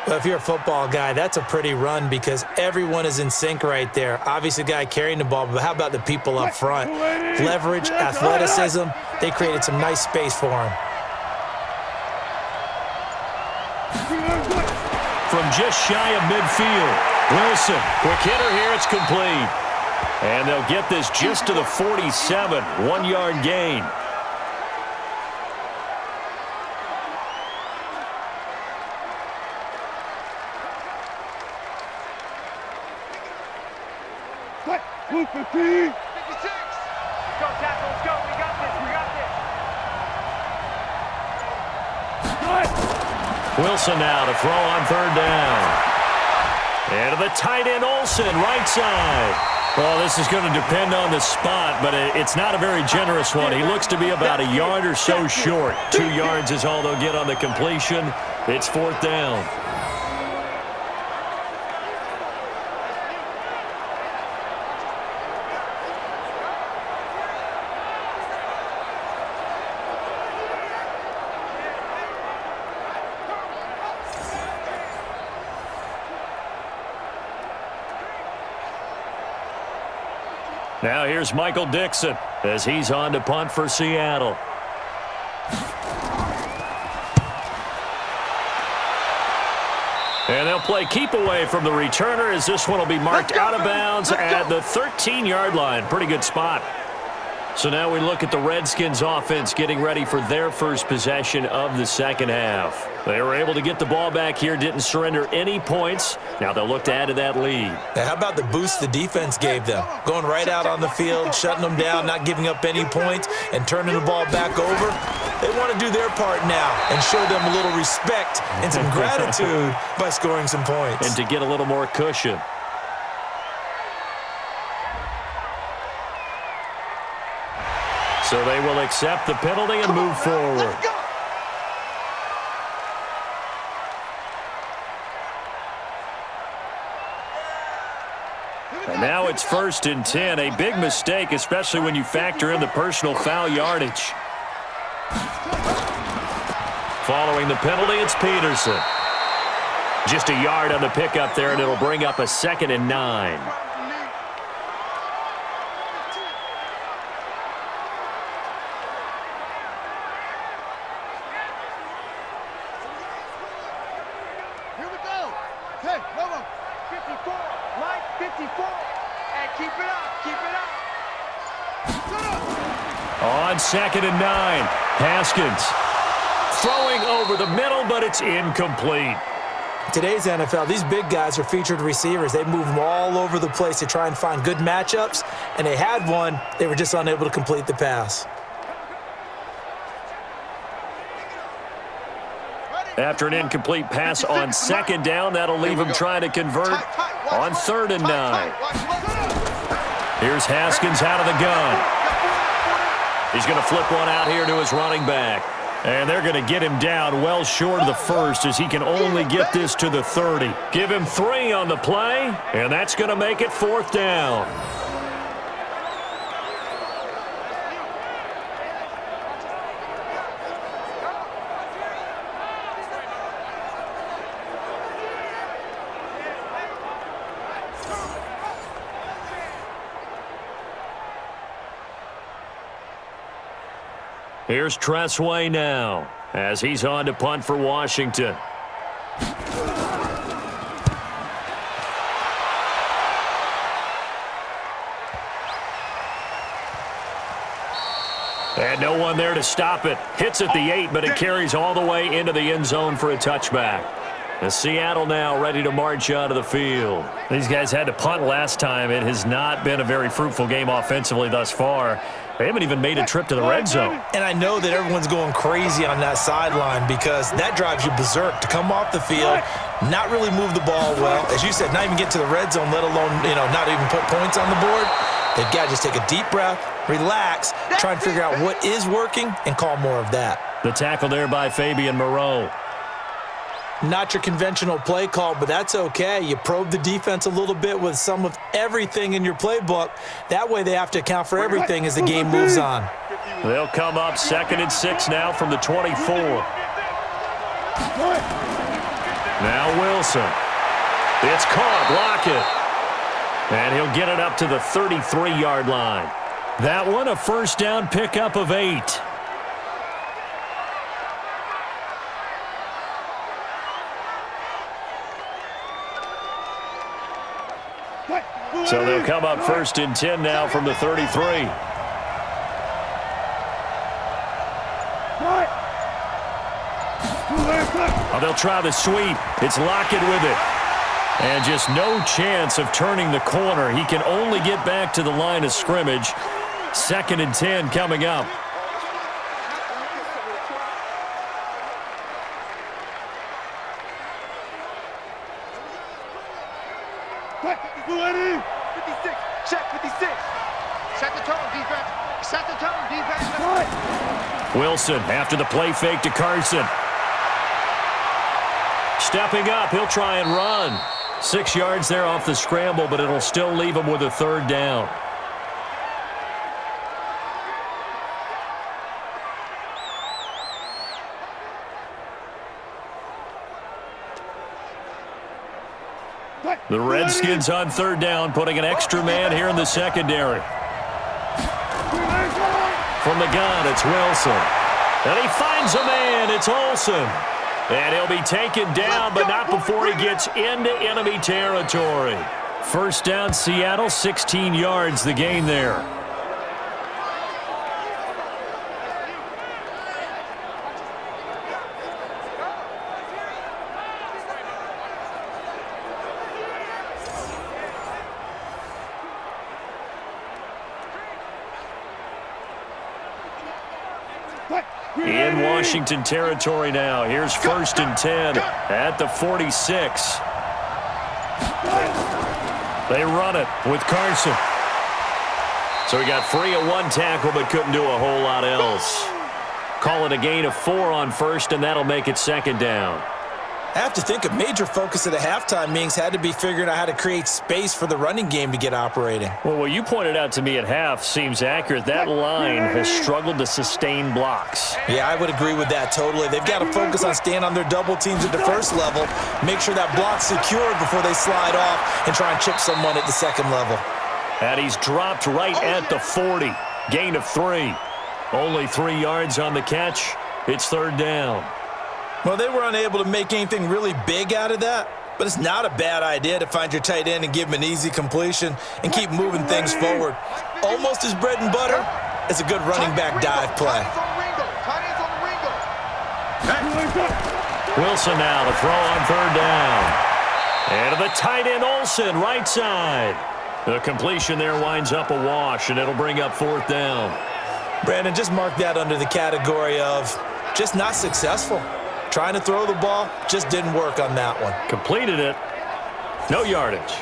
Well, if you're a football guy, that's a pretty run because everyone is in sync right there. Obviously, the guy carrying the ball, but how about the people up front? Leverage, athleticism, they created some nice space for him. From just shy of midfield, Wilson, quick hitter here, it's complete. And they'll get this just to the 47, 1-yard gain. Move 15. 56. Go, tackle, let's go. We got this. Wilson now to throw on 3rd down. And to the tight end, Olsen, right side. Well, this is going to depend on the spot, but it's not a very generous one. He looks to be about a yard or so short. 2 yards is all they'll get on the completion. It's 4th down. Now here's Michael Dixon as he's on to punt for Seattle. And they'll play keep away from the returner as this one will be marked out of bounds at the 13-yard line. Pretty good spot. So now we look at the Redskins offense getting ready for their first possession of the second half. They were able to get the ball back here, didn't surrender any points. Now they'll look to add to that lead. Now, how about the boost the defense gave them? Going right out on the field, shutting them down, not giving up any points, and turning the ball back over. They want to do their part now and show them a little respect and some gratitude by scoring some points. And to get a little more cushion. So they will accept the penalty and move forward. And now it's 1st and 10. A big mistake, especially when you factor in the personal foul yardage. Following the penalty, it's Peterson. Just a yard on the pickup there, and it'll bring up a 2nd and 9. Here we go. Hey, Romo. 54. Mike, 54. And keep it up. Keep it up. On 2nd and 9, Haskins throwing over the middle, but it's incomplete. Today's NFL, these big guys are featured receivers. They move them all over the place to try and find good matchups, and they had one. They were just unable to complete the pass. After an incomplete pass on 2nd down, that'll leave him trying to convert on 3rd and 9. Here's Haskins out of the gun. He's going to flip one out here to his running back. And they're going to get him down well short of the first as he can only get this to the 30. Give him 3 on the play, and that's going to make it 4th down. Here's Tressway now as he's on to punt for Washington. And no one there to stop it. Hits at the 8, but it carries all the way into the end zone for a touchback. And Seattle now ready to march out of the field. These guys had to punt last time. It has not been a very fruitful game offensively thus far. They haven't even made a trip to the red zone. And I know that everyone's going crazy on that sideline because that drives you berserk to come off the field, not really move the ball well. As you said, not even get to the red zone, let alone, not even put points on the board. They've got to just take a deep breath, relax, try and figure out what is working, and call more of that. The tackle there by Fabian Moreau. Not your conventional play call, but that's okay. You probe the defense a little bit with some of everything in your playbook. That way they have to account for everything as the game moves on. They'll come up 2nd and 6 now from the 24. Now Wilson. It's caught. Lockett. And he'll get it up to the 33-yard line. That one, a first down pickup of 8. So they'll come up 1st and 10 now from the 33. Oh, they'll try the sweep. It's Lockett with it. And just no chance of turning the corner. He can only get back to the line of scrimmage. 2nd and 10 coming up. Check 56. Set the tone, defense. Set the tone, defense. Wilson after the play fake to Carson. Stepping up, he'll try and run. 6 yards there off the scramble, but it'll still leave him with a 3rd down. The Redskins on 3rd down, putting an extra man here in the secondary. From the gun, it's Wilson. And he finds a man. It's Olsen. And he'll be taken down, but not before he gets into enemy territory. First down, Seattle, 16 yards, the gain there. In Washington territory now. Here's 1st and 10 at the 46. They run it with Carson. So he got free of 1 tackle but couldn't do a whole lot else. Call it a gain of 4 on 1st, and that'll make it 2nd down. I have to think a major focus at a halftime meetings had to be figuring out how to create space for the running game to get operating. Well, what you pointed out to me at half seems accurate. That line has struggled to sustain blocks. Yeah, I would agree with that totally. They've got to focus on staying on their double teams at the first level, make sure that block's secured before they slide off and try and chip someone at the second level. And he's dropped right at the 40. Gain of 3. Only 3 yards on the catch. It's 3rd down. Well, they were unable to make anything really big out of that, but it's not a bad idea to find your tight end and give him an easy completion and keep moving things forward. Almost as bread and butter as a good running back dive play. Wilson now to throw on 3rd down. And to the tight end, Olsen, right side. The completion there winds up a wash, and it'll bring up 4th down. Brandon, just mark that under the category of just not successful. Trying to throw the ball, just didn't work on that one. Completed it. No yardage.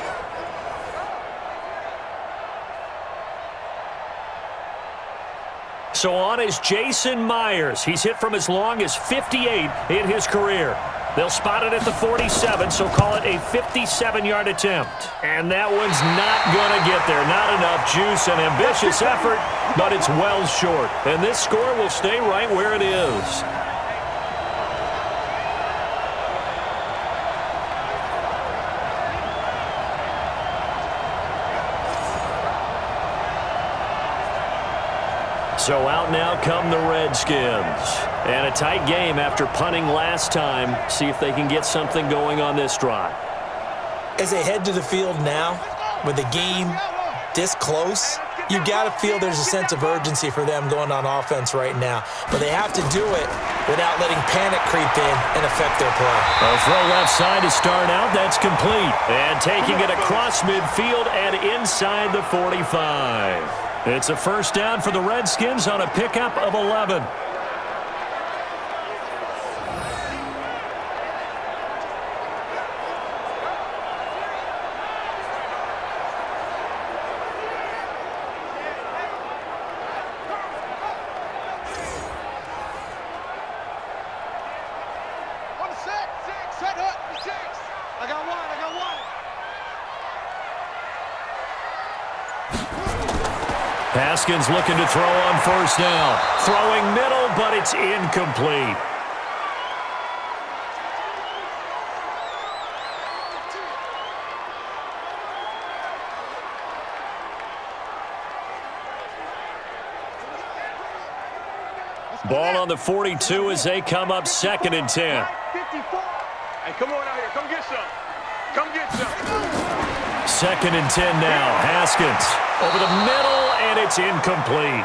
So on is Jason Myers. He's hit from as long as 58 in his career. They'll spot it at the 47, so call it a 57-yard attempt. And that one's not going to get there. Not enough juice, an ambitious effort, but it's well short. And this score will stay right where it is. So out now come the Redskins. And a tight game after punting last time. See if they can get something going on this drive. As they head to the field now, with the game this close, you got to feel there's a sense of urgency for them going on offense right now. But they have to do it without letting panic creep in and affect their play. A throw left side to start out. That's complete. And taking it across midfield and inside the 45. It's a first down for the Redskins on a pickup of 11. On the set, set up, 6. I got one. Haskins looking to throw on first down. Throwing middle, but it's incomplete. Ball on the 42 as they come up 2nd and 10. 54. Hey, come on out here. Come get some. Come get some. 2nd and 10 now. Haskins over the middle, and it's incomplete.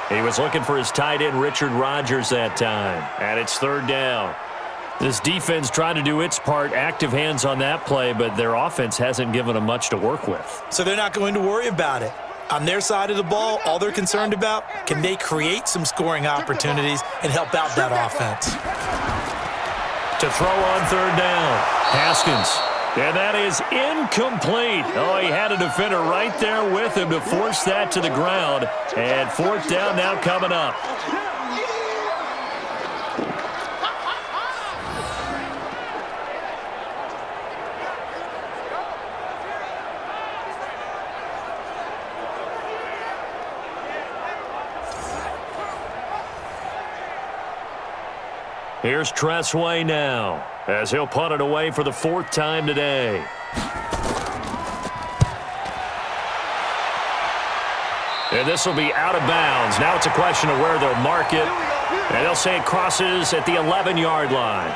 He was looking for his tight end, Richard Rodgers, that time. And it's 3rd down. This defense trying to do its part, active hands on that play, but their offense hasn't given them much to work with. So they're not going to worry about it. On their side of the ball, all they're concerned about, can they create some scoring opportunities and help out that offense? To throw on 3rd down, Haskins. And that is incomplete. Oh, he had a defender right there with him to force that to the ground. And 4th down now coming up. Here's Tressway now, as he'll punt it away for the 4th time today. And this will be out of bounds. Now it's a question of where they'll mark it. And they'll say it crosses at the 11-yard line.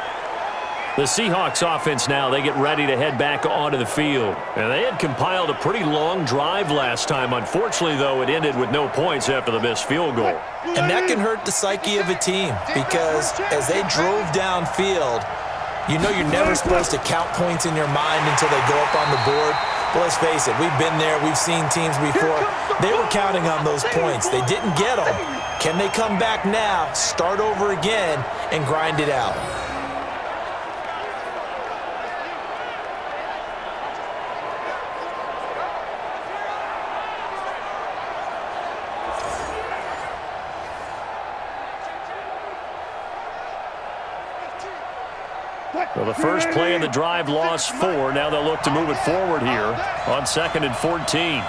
The Seahawks offense now, they get ready to head back onto the field. And they had compiled a pretty long drive last time. Unfortunately, though, it ended with no points after the missed field goal. And that can hurt the psyche of a team because as they drove downfield, you know you're never supposed to count points in your mind until they go up on the board. But let's face it, we've been there. We've seen teams before. They were counting on those points. They didn't get them. Can they come back now, start over again, and grind it out? Well, the first play of the drive lost 4. Now they'll look to move it forward here on 2nd and 14.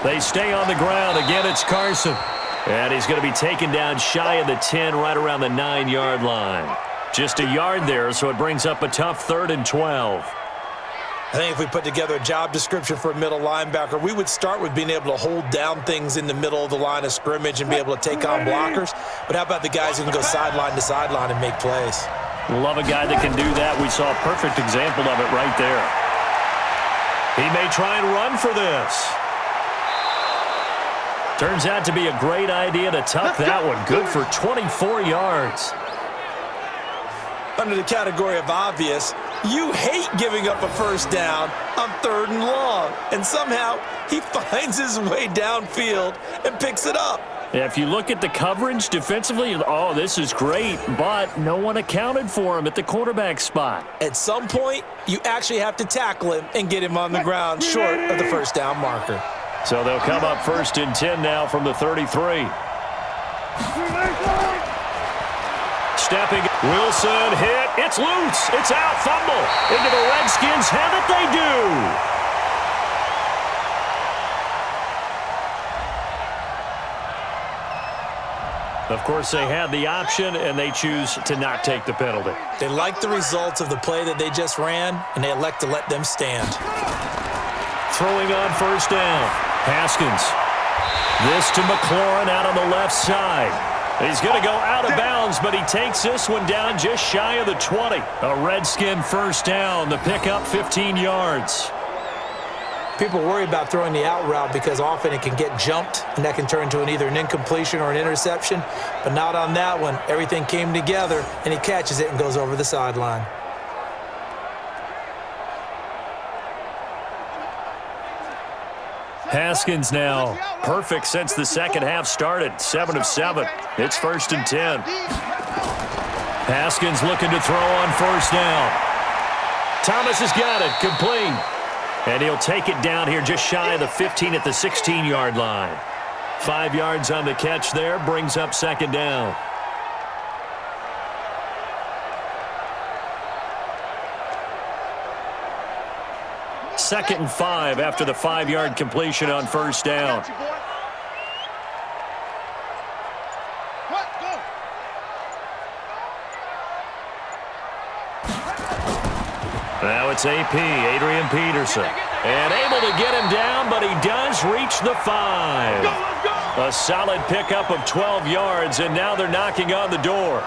They stay on the ground. Again, it's Carson. And he's going to be taken down shy of the 10, right around the 9-yard line. Just a yard there, so it brings up a tough 3rd and 12. I think if we put together a job description for a middle linebacker, we would start with being able to hold down things in the middle of the line of scrimmage and be able to take on blockers. But how about the guys who can go sideline to sideline and make plays? Love a guy that can do that. We saw a perfect example of it right there. He may try and run for this. Turns out to be a great idea to tuck that one. Good for 24 yards. Under the category of obvious, you hate giving up a first down on 3rd and long. And somehow he finds his way downfield and picks it up. If you look at the coverage defensively, oh, this is great, but no one accounted for him at the quarterback spot. At some point, you actually have to tackle him and get him on the ground short of the first down marker. So they'll come up 1st and 10 now from the 33. Stepping, Wilson hit, it's loose, it's out, fumble, into the Redskins, have it, they do. Of course, they had the option, and they choose to not take the penalty. They like the results of the play that they just ran, and they elect to let them stand. Throwing on first down, Haskins. This to McLaurin out on the left side. He's going to go out of bounds, but he takes this one down just shy of the 20. A Redskin first down, the pickup 15 yards. People worry about throwing the out route because often it can get jumped, and that can turn into either an incompletion or an interception. But not on that one. Everything came together, and he catches it and goes over the sideline. Haskins now, perfect since the second half started. 7 of 7. It's 1st and 10. Haskins looking to throw on first down. Thomas has got it, complete. And he'll take it down here just shy of the 15 at the 16-yard line. 5 yards on the catch there, brings up 2nd down. 2nd and 5 after the 5-yard completion on first down. Now it's AP, Adrian Peterson. And able to get him down, but he does reach the 5. A solid pickup of 12 yards, and now they're knocking on the door.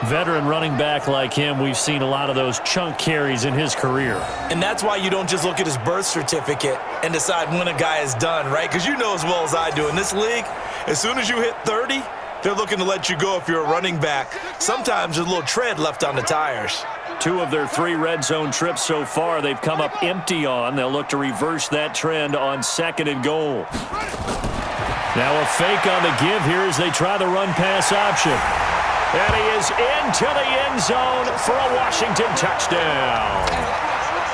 Veteran running back like him, we've seen a lot of those chunk carries in his career. And that's why you don't just look at his birth certificate and decide when a guy is done, right? Because you know as well as I do, in this league, as soon as you hit 30, they're looking to let you go if you're a running back. Sometimes there's a little tread left on the tires. 2 of their 3 red zone trips so far they've come up empty on. They'll look to reverse that trend on 2nd and goal. Now a fake on the give here as they try the run-pass option. And he is into the end zone for a Washington touchdown.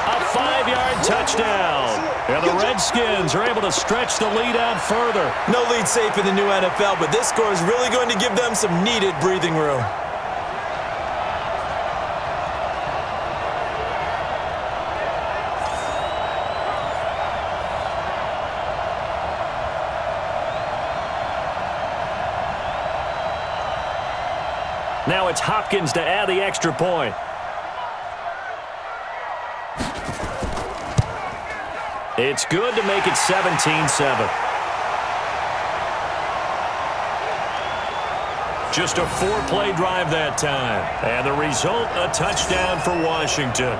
A 5-yard touchdown. And the Redskins are able to stretch the lead out further. No lead safe in the new NFL, but this score is really going to give them some needed breathing room. Now it's Hopkins to add the extra point. It's good to make it 17-7. Just a 4-play drive that time. And the result, a touchdown for Washington.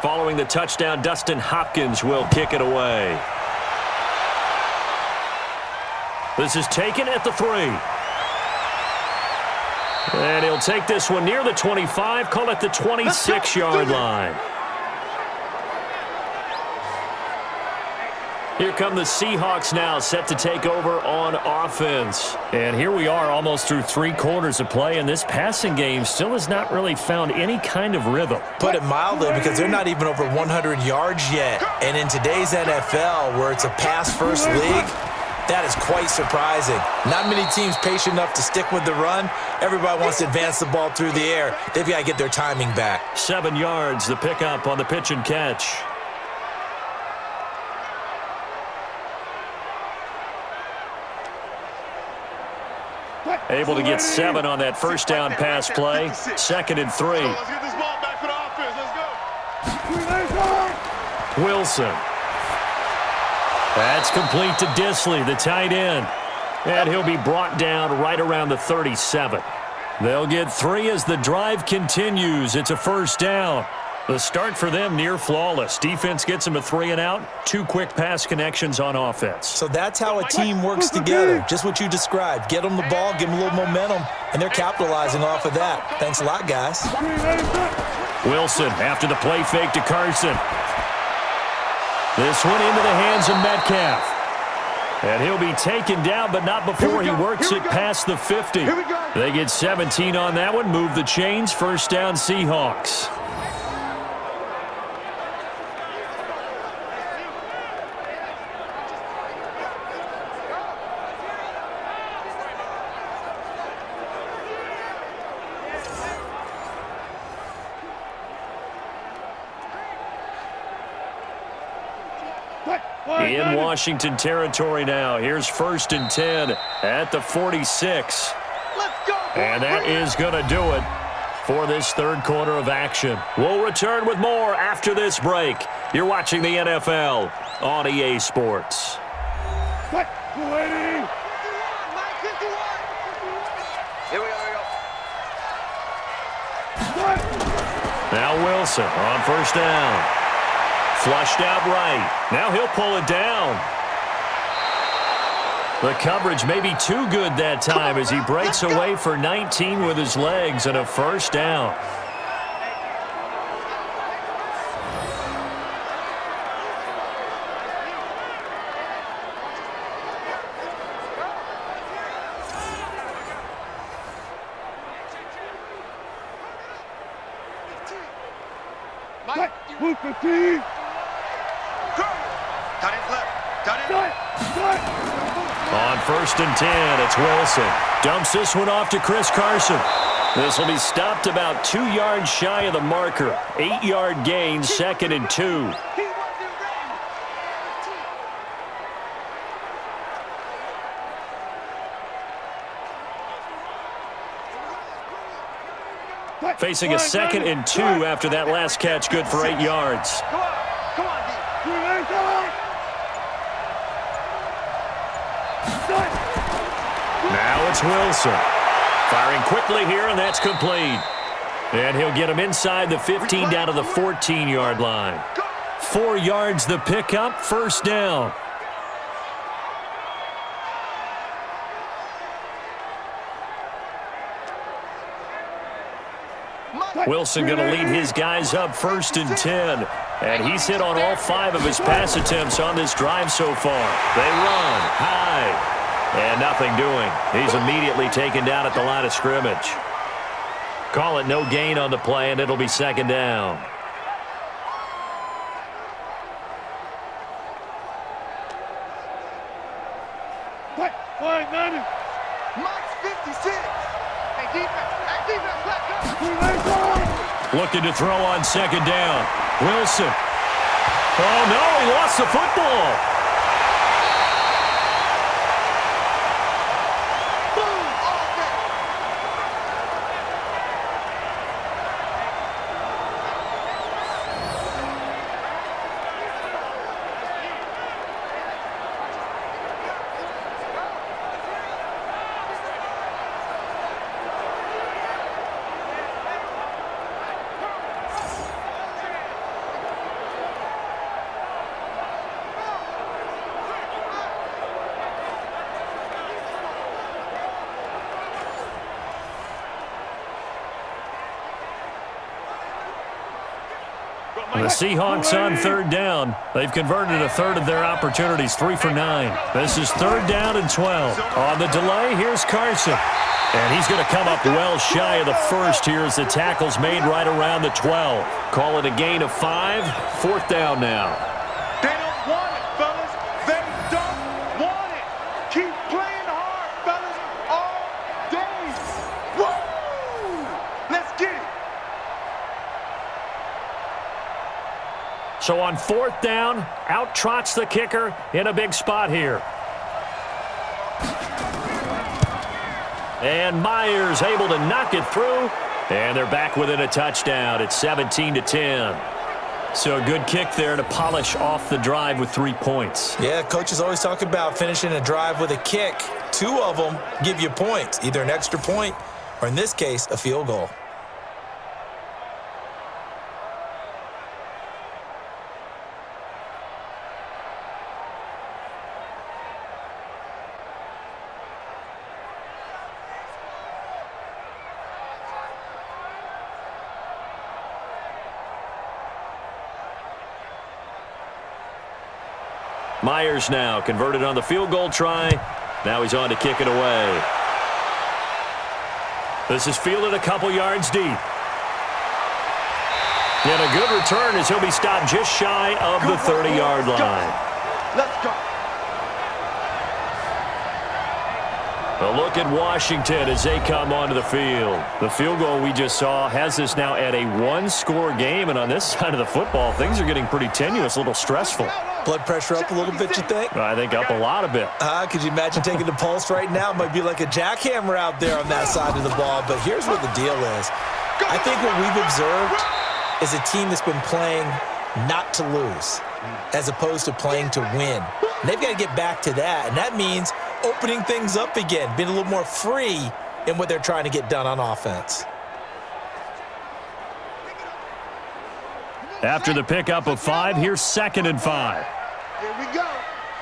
Following the touchdown, Dustin Hopkins will kick it away. This is taken at the 3. And he'll take this one near the 25, call it the 26-yard line. Here come the Seahawks now, set to take over on offense. And here we are almost through 3 quarters of play, and this passing game still has not really found any kind of rhythm. Put it mildly, because they're not even over 100 yards yet. And in today's NFL, where it's a pass-first league, that is quite surprising. Not many teams patient enough to stick with the run. Everybody wants to advance the ball through the air. They've got to get their timing back. 7 yards, the pickup on the pitch and catch. Able to get 7 on that first down pass play. 2nd and 3. Let's get this ball back for the offense. Let's go. Wilson. That's complete to Disley, the tight end. And he'll be brought down right around the 37. They'll get 3 as the drive continues. It's a first down. The start for them near flawless. Defense gets them a 3 and out. 2 quick pass connections on offense. So that's how a team works together. Just what you described. Get them the ball, give them a little momentum, and they're capitalizing off of that. Thanks a lot, guys. Wilson after the play fake to Carson. This one into the hands of Metcalf. And he'll be taken down, but not before he works it past the 50. They get 17 on that one. Move the chains. First down, Seahawks. In Washington territory now. Here's 1st and 10 at the 46. Let's go. And that is going to do it for this 3rd quarter of action. We'll return with more after this break. You're watching the NFL on EA Sports. Here we go. Now Wilson on first down. Flushed out right. Now he'll pull it down. The coverage may be too good that time as he breaks away for 19 with his legs and a first down. Move 15. Cut it left. Cut it left. On 1st and 10, it's Wilson. Dumps this one off to Chris Carson. This will be stopped about 2 yards shy of the marker. 8-yard gain, 2nd and 2. Facing a 2nd and 2 after that last catch, good for 8 yards. Come on. Come on, Now it's Wilson. Firing quickly here, and that's complete. And he'll get him inside the 15 down to the 14-yard line. 4 yards the pickup, 1st down. Wilson going to lead his guys up 1st and 10. And he's hit on all 5 of his pass attempts on this drive so far. They run high. And nothing doing. He's immediately taken down at the line of scrimmage. Call it no gain on the play, and it'll be 2nd down. Fine, Madden. Mike's 56. Hey, defense. Hey, defense. Let's go. Looking to throw on 2nd down. Wilson. Oh, no, he lost the football. The Seahawks on 3rd down. They've converted a third of their opportunities, 3 for 9. This is 3rd down and 12. On the delay, here's Carson. And he's going to come up well shy of the 1st here as the tackle's made right around the 12. Call it a gain of 5. 4th down now. They don't want it, fellas. They don't want it. Keep playing hard, fellas, all day. Woo! Let's get it. So on 4th down, out trots the kicker in a big spot here. And Myers able to knock it through. And they're back within a touchdown. It's 17-10. So a good kick there to polish off the drive with 3 points. Yeah, coaches always talk about finishing a drive with a kick. 2 of them give you points, either an extra point or, in this case, a field goal. Myers now converted on the field goal try. Now he's on to kick it away. This is fielded a couple yards deep. And a good return as he'll be stopped just shy of the 30-yard line. Let's go. A look at Washington as they come onto the field. The field goal we just saw has us now at a 1-score game, and on this side of the football, things are getting pretty tenuous, a little stressful. Blood pressure up a little bit, you think? I think up a lot of it. Could you imagine taking the pulse right now? It might be like a jackhammer out there on that side of the ball, but here's what the deal is. I think what we've observed is a team that's been playing not to lose as opposed to playing to win. And they've got to get back to that, and that means opening things up again, being a little more free in what they're trying to get done on offense. After the pickup of 5, here's 2nd and 5. Here we go.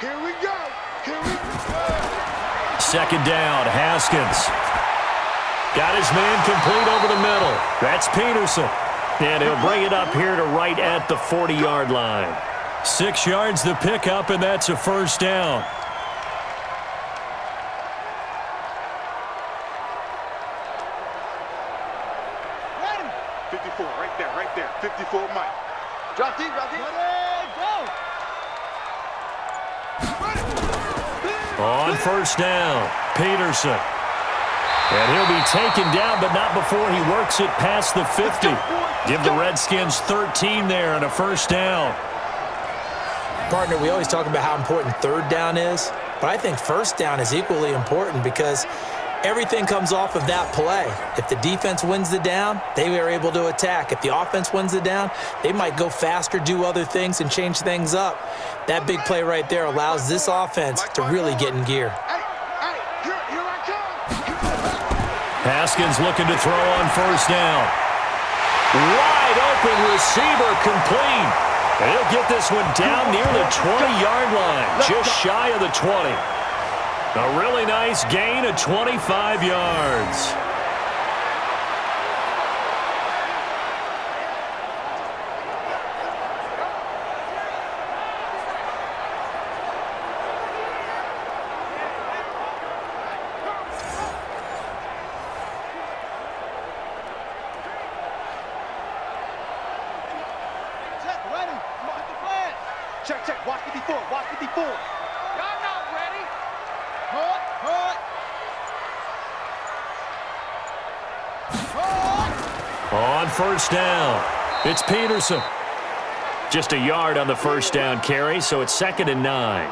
Here we go. Here we go. 2nd down, Haskins. Got his man complete over the middle. That's Peterson. And he'll bring it up here to right at the 40-yard line. 6 yards the pickup, and that's a 1st down. Right there, 54, Mike. Drop deep, drop deep. Ready, go. On first down, Peterson. And he'll be taken down, but not before he works it past the 50. Give the Redskins 13 there and a first down. Partner, we always talk about how important third down is, but I think first down is equally important because everything comes off of that play. If the defense wins the down, they are able to attack. If the offense wins the down, they might go faster, do other things, and change things up. That big play right there allows this offense to really get in gear. Haskins looking to throw on first down. Wide open receiver complete. And he'll get this one down near the 20-yard line, just shy of the 20. A really nice gain of 25 yards. Check, check, watch 54, watch 54. Y'all not ready. Hold. On first down, it's Peterson. Just a yard on the first down carry, so it's 2nd and 9.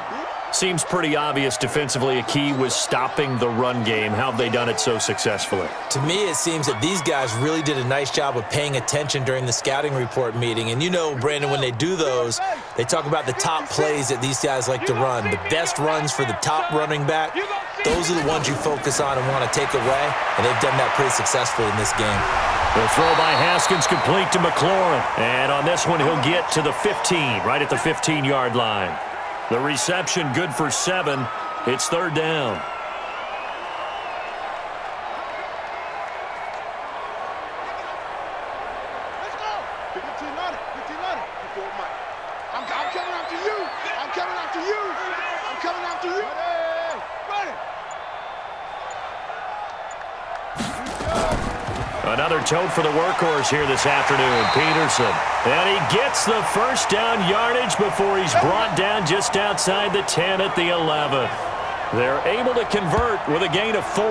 Seems pretty obvious defensively a key was stopping the run game. How have they done it so successfully? To me, it seems that these guys really did a nice job of paying attention during the scouting report meeting. And you know, Brandon, when they do those, they talk about the top plays that these guys like to run. The best runs for the top running back, those are the ones you focus on and want to take away. And they've done that pretty successfully in this game. The throw by Haskins complete to McLaurin. And on this one, he'll get to the 15, right at the 15-yard line. The reception good for 7. It's 3rd down. Let's go. 15 on it. I'm coming after you. I'm coming after you. Ready. Another tote for the workhorse here this afternoon, Peterson. And he gets the first down yardage before he's brought down just outside the 10 at the 11. They're able to convert with a gain of 4.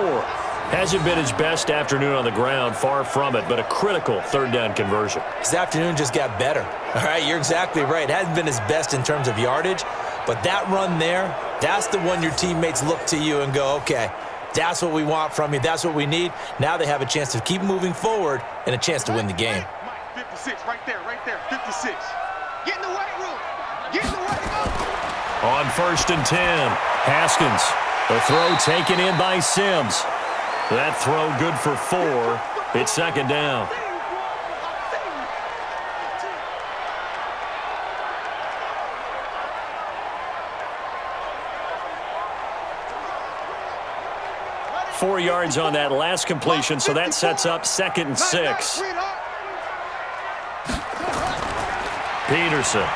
Hasn't been his best afternoon on the ground, far from it, but a critical 3rd down conversion. His afternoon just got better. All right, you're exactly right. It hasn't been his best in terms of yardage, but that run there, that's the one your teammates look to you and go, okay, that's what we want from you. That's what we need. Now they have a chance to keep moving forward and a chance to win the game. 56, right there, 56. Get in the weight room. On 1st and 10, Haskins. The throw taken in by Sims. That throw good for 4. It's 2nd down. Four yards on that last completion, so that sets up 2nd and 6. Peterson.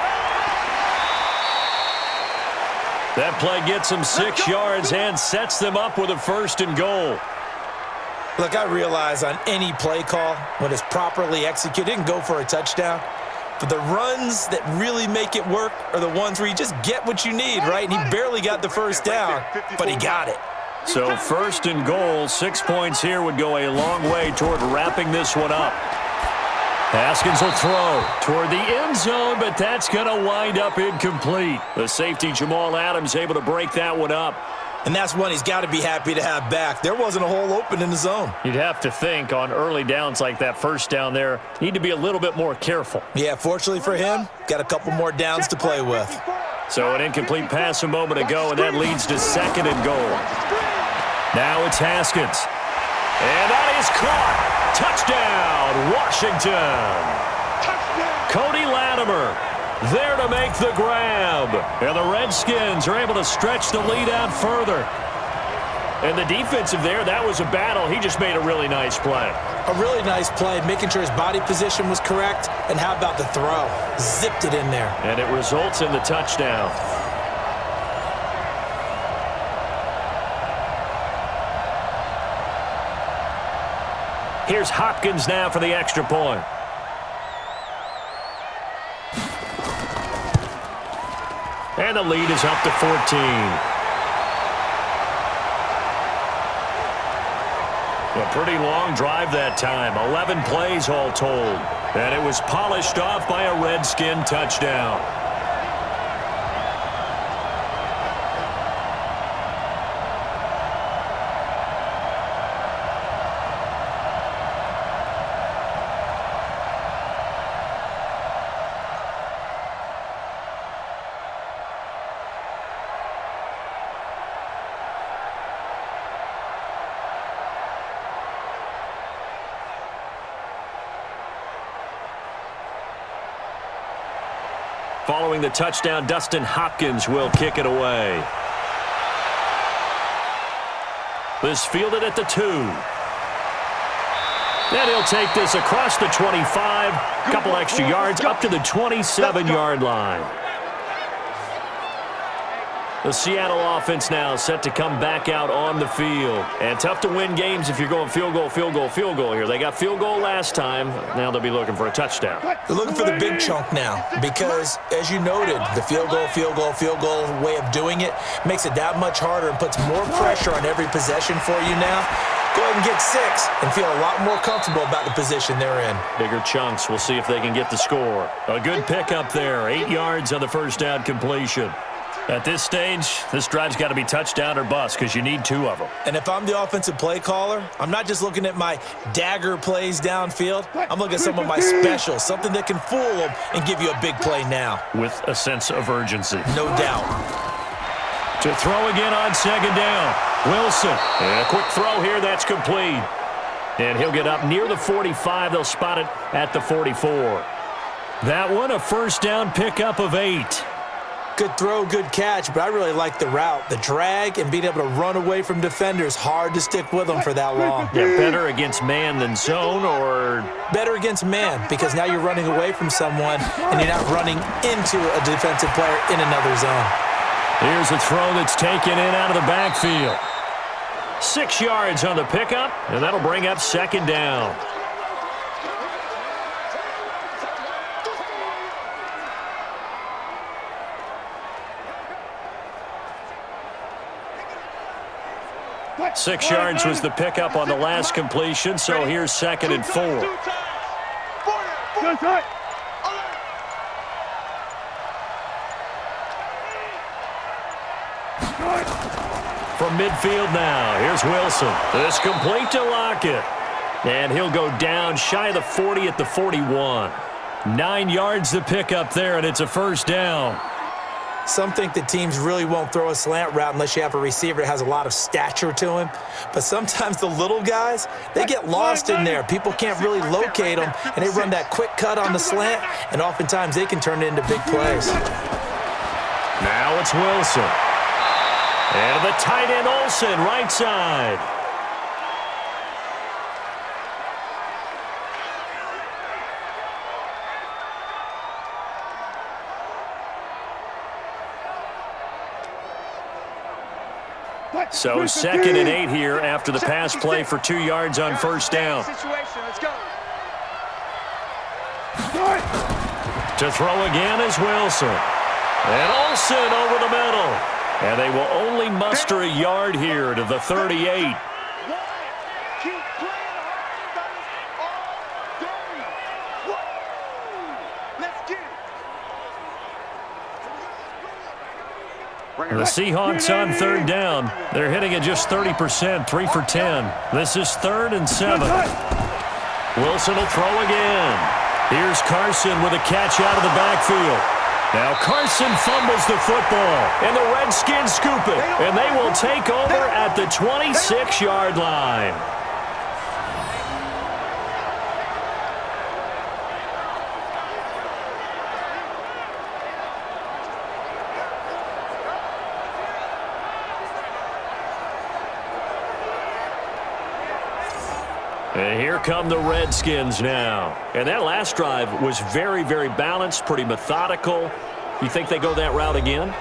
That play gets him 6 yards and sets them up with a 1st and goal. Look, I realize on any play call, when it's properly executed, it can go for a touchdown. But the runs that really make it work are the ones where you just get what you need, right? And he barely got the first down, but he got it. So 1st and goal, 6 points here would go a long way toward wrapping this one up. Haskins will throw toward the end zone, but that's going to wind up incomplete. The safety, Jamal Adams, able to break that one up. And that's one he's got to be happy to have back. There wasn't a hole open in the zone. You'd have to think on early downs like that first down there, need to be a little bit more careful. Yeah, fortunately for him, got a couple more downs to play with. So an incomplete pass a moment ago, and that leads to 2nd and goal. Now it's Haskins. And that is caught. Touchdown, Washington. Cody Latimer there to make the grab. And the Redskins are able to stretch the lead out further. And the defensive there, that was a battle. He just made a really nice play. A really nice play, making sure his body position was correct. And how about the throw? Zipped it in there. And it results in the touchdown. Here's Hopkins now for the extra point. And the lead is up to 14. A pretty long drive that time, 11 plays all told. And it was polished off by a Redskin touchdown. Following the touchdown, Dustin Hopkins will kick it away. This fielded at the 2. And he'll take this across the 25, a couple extra yards up to the 27-yard line. The Seattle offense now set to come back out on the field. And tough to win games if you're going field goal, field goal, field goal here. They got field goal last time. Now they'll be looking for a touchdown. They're looking for the big chunk now because, as you noted, the field goal, field goal, field goal way of doing it makes it that much harder and puts more pressure on every possession for you now. Go ahead and get 6 and feel a lot more comfortable about the position they're in. Bigger chunks. We'll see if they can get the score. A good pickup there. 8 yards on the first down completion. At this stage, this drive's got to be touchdown or bust because you need 2 of them. And if I'm the offensive play caller, I'm not just looking at my dagger plays downfield. I'm looking at some of my specials, something that can fool them and give you a big play now. With a sense of urgency. No doubt. To throw again on second down. Wilson. And a quick throw here. That's complete. And he'll get up near the 45. They'll spot it at the 44. That one, a first down pickup of 8. Good throw, good catch, but I really like the route. The drag and being able to run away from defenders, hard to stick with them for that long. Yeah, better against man than zone, or? Better against man, because now you're running away from someone and you're not running into a defensive player in another zone. Here's a throw that's taken in out of the backfield. 6 yards on the pickup, and that'll bring up second down. Six yards was the pickup on the last completion, so here's second and 4. From midfield now, here's Wilson. This complete to Lockett. And he'll go down shy of the 40 at the 41. 9 yards the pickup there, and it's a first down. Some think that teams really won't throw a slant route unless you have a receiver that has a lot of stature to him. But sometimes the little guys, they get lost in there. People can't really locate them, and they run that quick cut on the slant, and oftentimes they can turn it into big plays. Now it's Wilson. And the tight end Olsen, right side. So second and 8 here after the pass play for 2 yards on first down. To throw again is Wilson. And Olsen over the middle. And they will only muster a yard here to the 38. The Seahawks on third down. They're hitting at just 30%, 3 for 10. This is 3rd and 7. Wilson will throw again. Here's Carson with a catch out of the backfield. Now Carson fumbles the football, and the Redskins scoop it, and they will take over at the 26-yard line. And here come the Redskins now. And that last drive was very, very balanced, pretty methodical. You think they go that route again?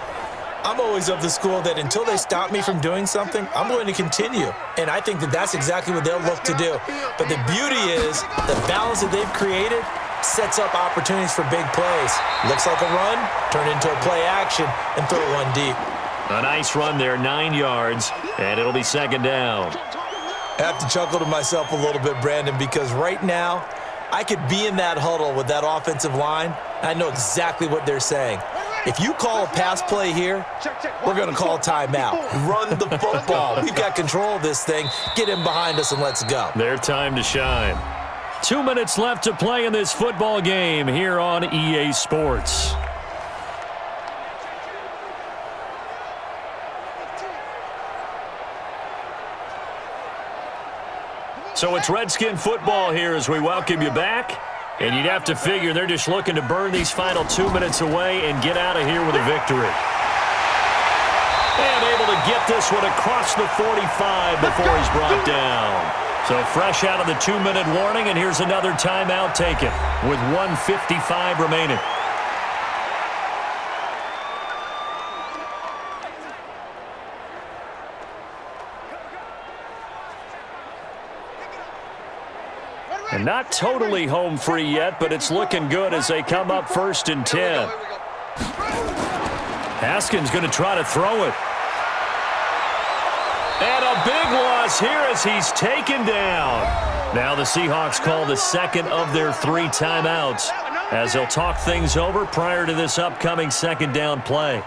I'm always of the school that until they stop me from doing something, I'm going to continue. And I think that that's exactly what they'll look to do. But the beauty is the balance that they've created sets up opportunities for big plays. Looks like a run, turn into a play action, and throw one deep. A nice run there, 9 yards, and it'll be second down. I have to chuckle to myself a little bit, Brandon, because right now I could be in that huddle with that offensive line, and I know exactly what they're saying. If you call a pass play here, we're going to call timeout. Run the football. We've got control of this thing. Get him behind us and let's go. Their time to shine. 2 minutes left to play in this football game here on EA Sports. So it's Redskin football here as we welcome you back. And you'd have to figure they're just looking to burn these final 2 minutes away and get out of here with a victory. And able to get this one across the 45 before he's brought down. So fresh out of the 2-minute warning, and here's another timeout taken with 1:55 remaining. And not totally home free yet, but it's looking good as they come up 1st and 10. Haskins going to try to throw it. And a big loss here as he's taken down. Now the Seahawks call the second of their 3 timeouts as they'll talk things over prior to this upcoming second down play.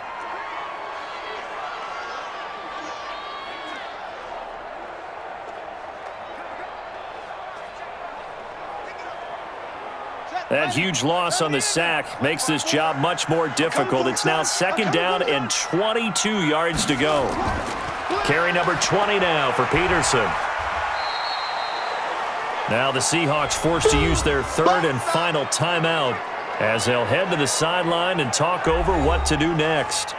That huge loss on the sack makes this job much more difficult. It's now second down and 22 yards to go. Carry number 20 now for Peterson. Now the Seahawks forced to use their 3rd and final timeout as they'll head to the sideline and talk over what to do next.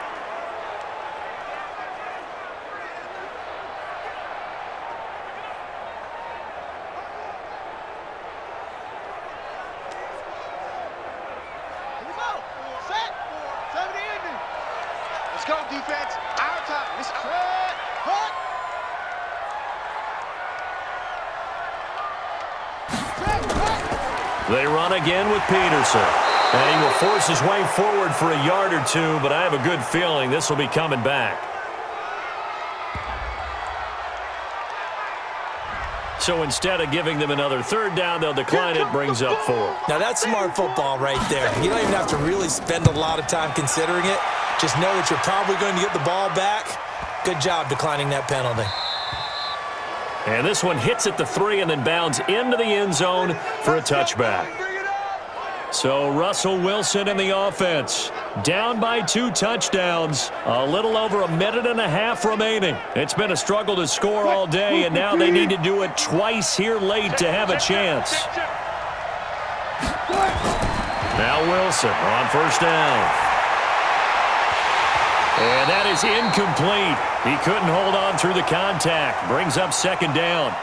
They run again with Peterson. And he will force his way forward for a yard or 2, but I have a good feeling this will be coming back. So instead of giving them another 3rd down, they'll decline it, brings up 4. Now that's smart football right there. You don't even have to really spend a lot of time considering it. Just know that you're probably going to get the ball back. Good job declining that penalty. And this one hits at the 3 and then bounds into the end zone for a touchback. So Russell Wilson in the offense. Down by 2 touchdowns. A little over 1.5 minutes remaining. It's been a struggle to score all day, and now they need to do it twice here late to have a chance. Now Wilson on 1st down. And that is incomplete. He couldn't hold on through the contact. Brings up 2nd down.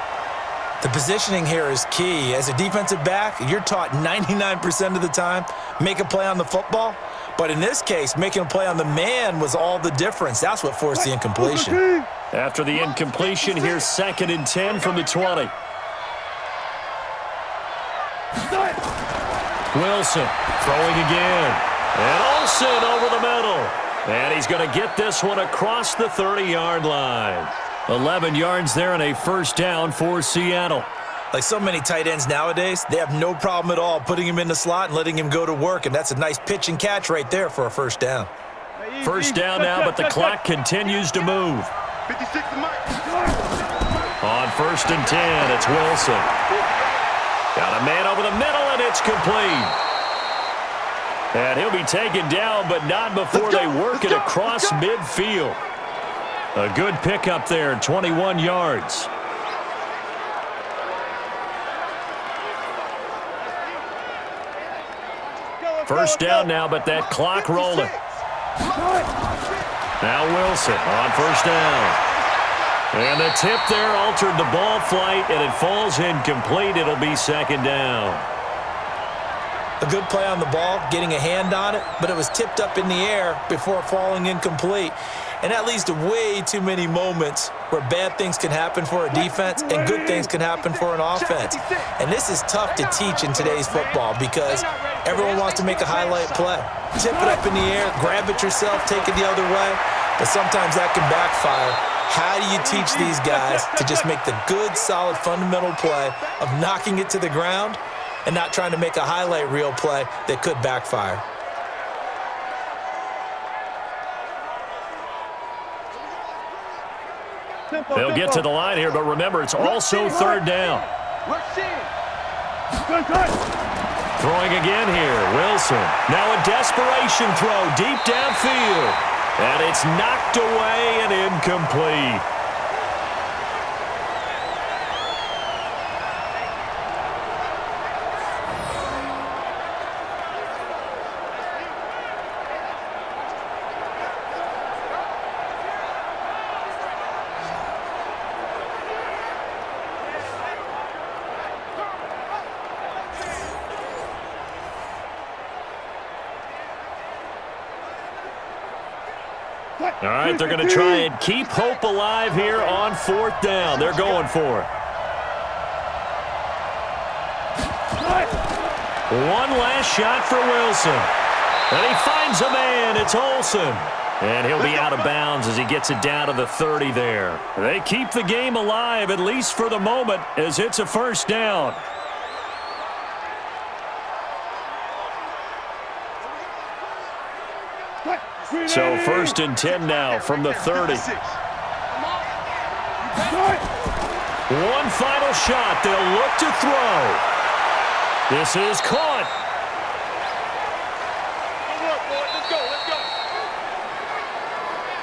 The positioning here is key. As a defensive back, you're taught 99% of the time, make a play on the football. But in this case, making a play on the man was all the difference. That's what forced the incompletion. After the incompletion, here's 2nd and 10 from the 20. Wilson throwing again. And Olsen over the middle. And he's going to get this one across the 30-yard line. 11 yards there and a 1st down for Seattle. Like so many tight ends nowadays, they have no problem at all putting him in the slot and letting him go to work, and that's a nice pitch and catch right there for a 1st down. 1st down now, but the clock continues to move. On 1st and 10, it's Wilson. Got a man over the middle, and it's complete. And he'll be taken down, but not before they work it across midfield. A good pickup there, 21 yards. First down now, but that clock rolling. Now Wilson on 1st down. And the tip there altered the ball flight, and it falls incomplete. It'll be 2nd down. A good play on the ball, getting a hand on it, but it was tipped up in the air before falling incomplete. And that leads to way too many moments where bad things can happen for a defense and good things can happen for an offense. And this is tough to teach in today's football because everyone wants to make a highlight play. Tip it up in the air, grab it yourself, take it the other way, but sometimes that can backfire. How do you teach these guys to just make the good, solid, fundamental play of knocking it to the ground and not trying to make a highlight reel play that could backfire? They'll get to the line here, but remember, it's also third down. Throwing again here, Wilson. Now a desperation throw deep downfield. And it's knocked away and incomplete. All right, they're going to try and keep hope alive here on fourth down. They're going for it. One last shot for Wilson. And he finds a man. It's Olsen. And he'll be out of bounds as he gets it down to the 30 there. They keep the game alive, at least for the moment, as it's a first down. So first and 10 now from the 30. One final shot. They'll look to throw. This is caught.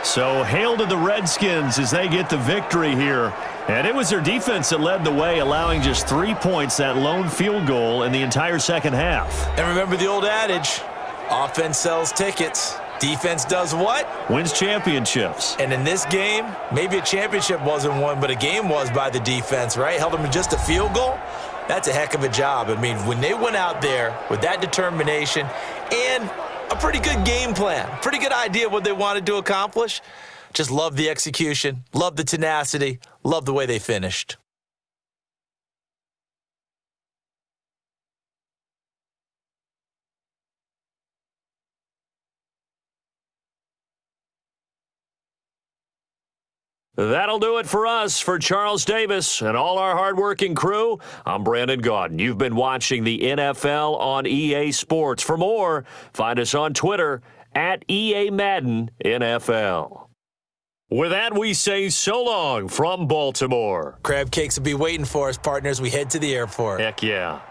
So hail to the Redskins as they get the victory here. And it was their defense that led the way, allowing just 3 points, that lone field goal in the entire second half. And remember the old adage, offense sells tickets. Defense does what? Wins championships. And in this game, maybe a championship wasn't won, but a game was by the defense, right? Held them to just a field goal. That's a heck of a job. I mean, when they went out there with that determination and a pretty good game plan, pretty good idea what they wanted to accomplish, just love the execution, love the tenacity, love the way they finished. That'll do it for us. For Charles Davis and all our hardworking crew, I'm Brandon Gaudin. You've been watching the NFL on EA Sports. For more, find us on Twitter at EA Madden NFL. With that, we say so long from Baltimore. Crab cakes will be waiting for us, partners. We head to the airport. Heck yeah.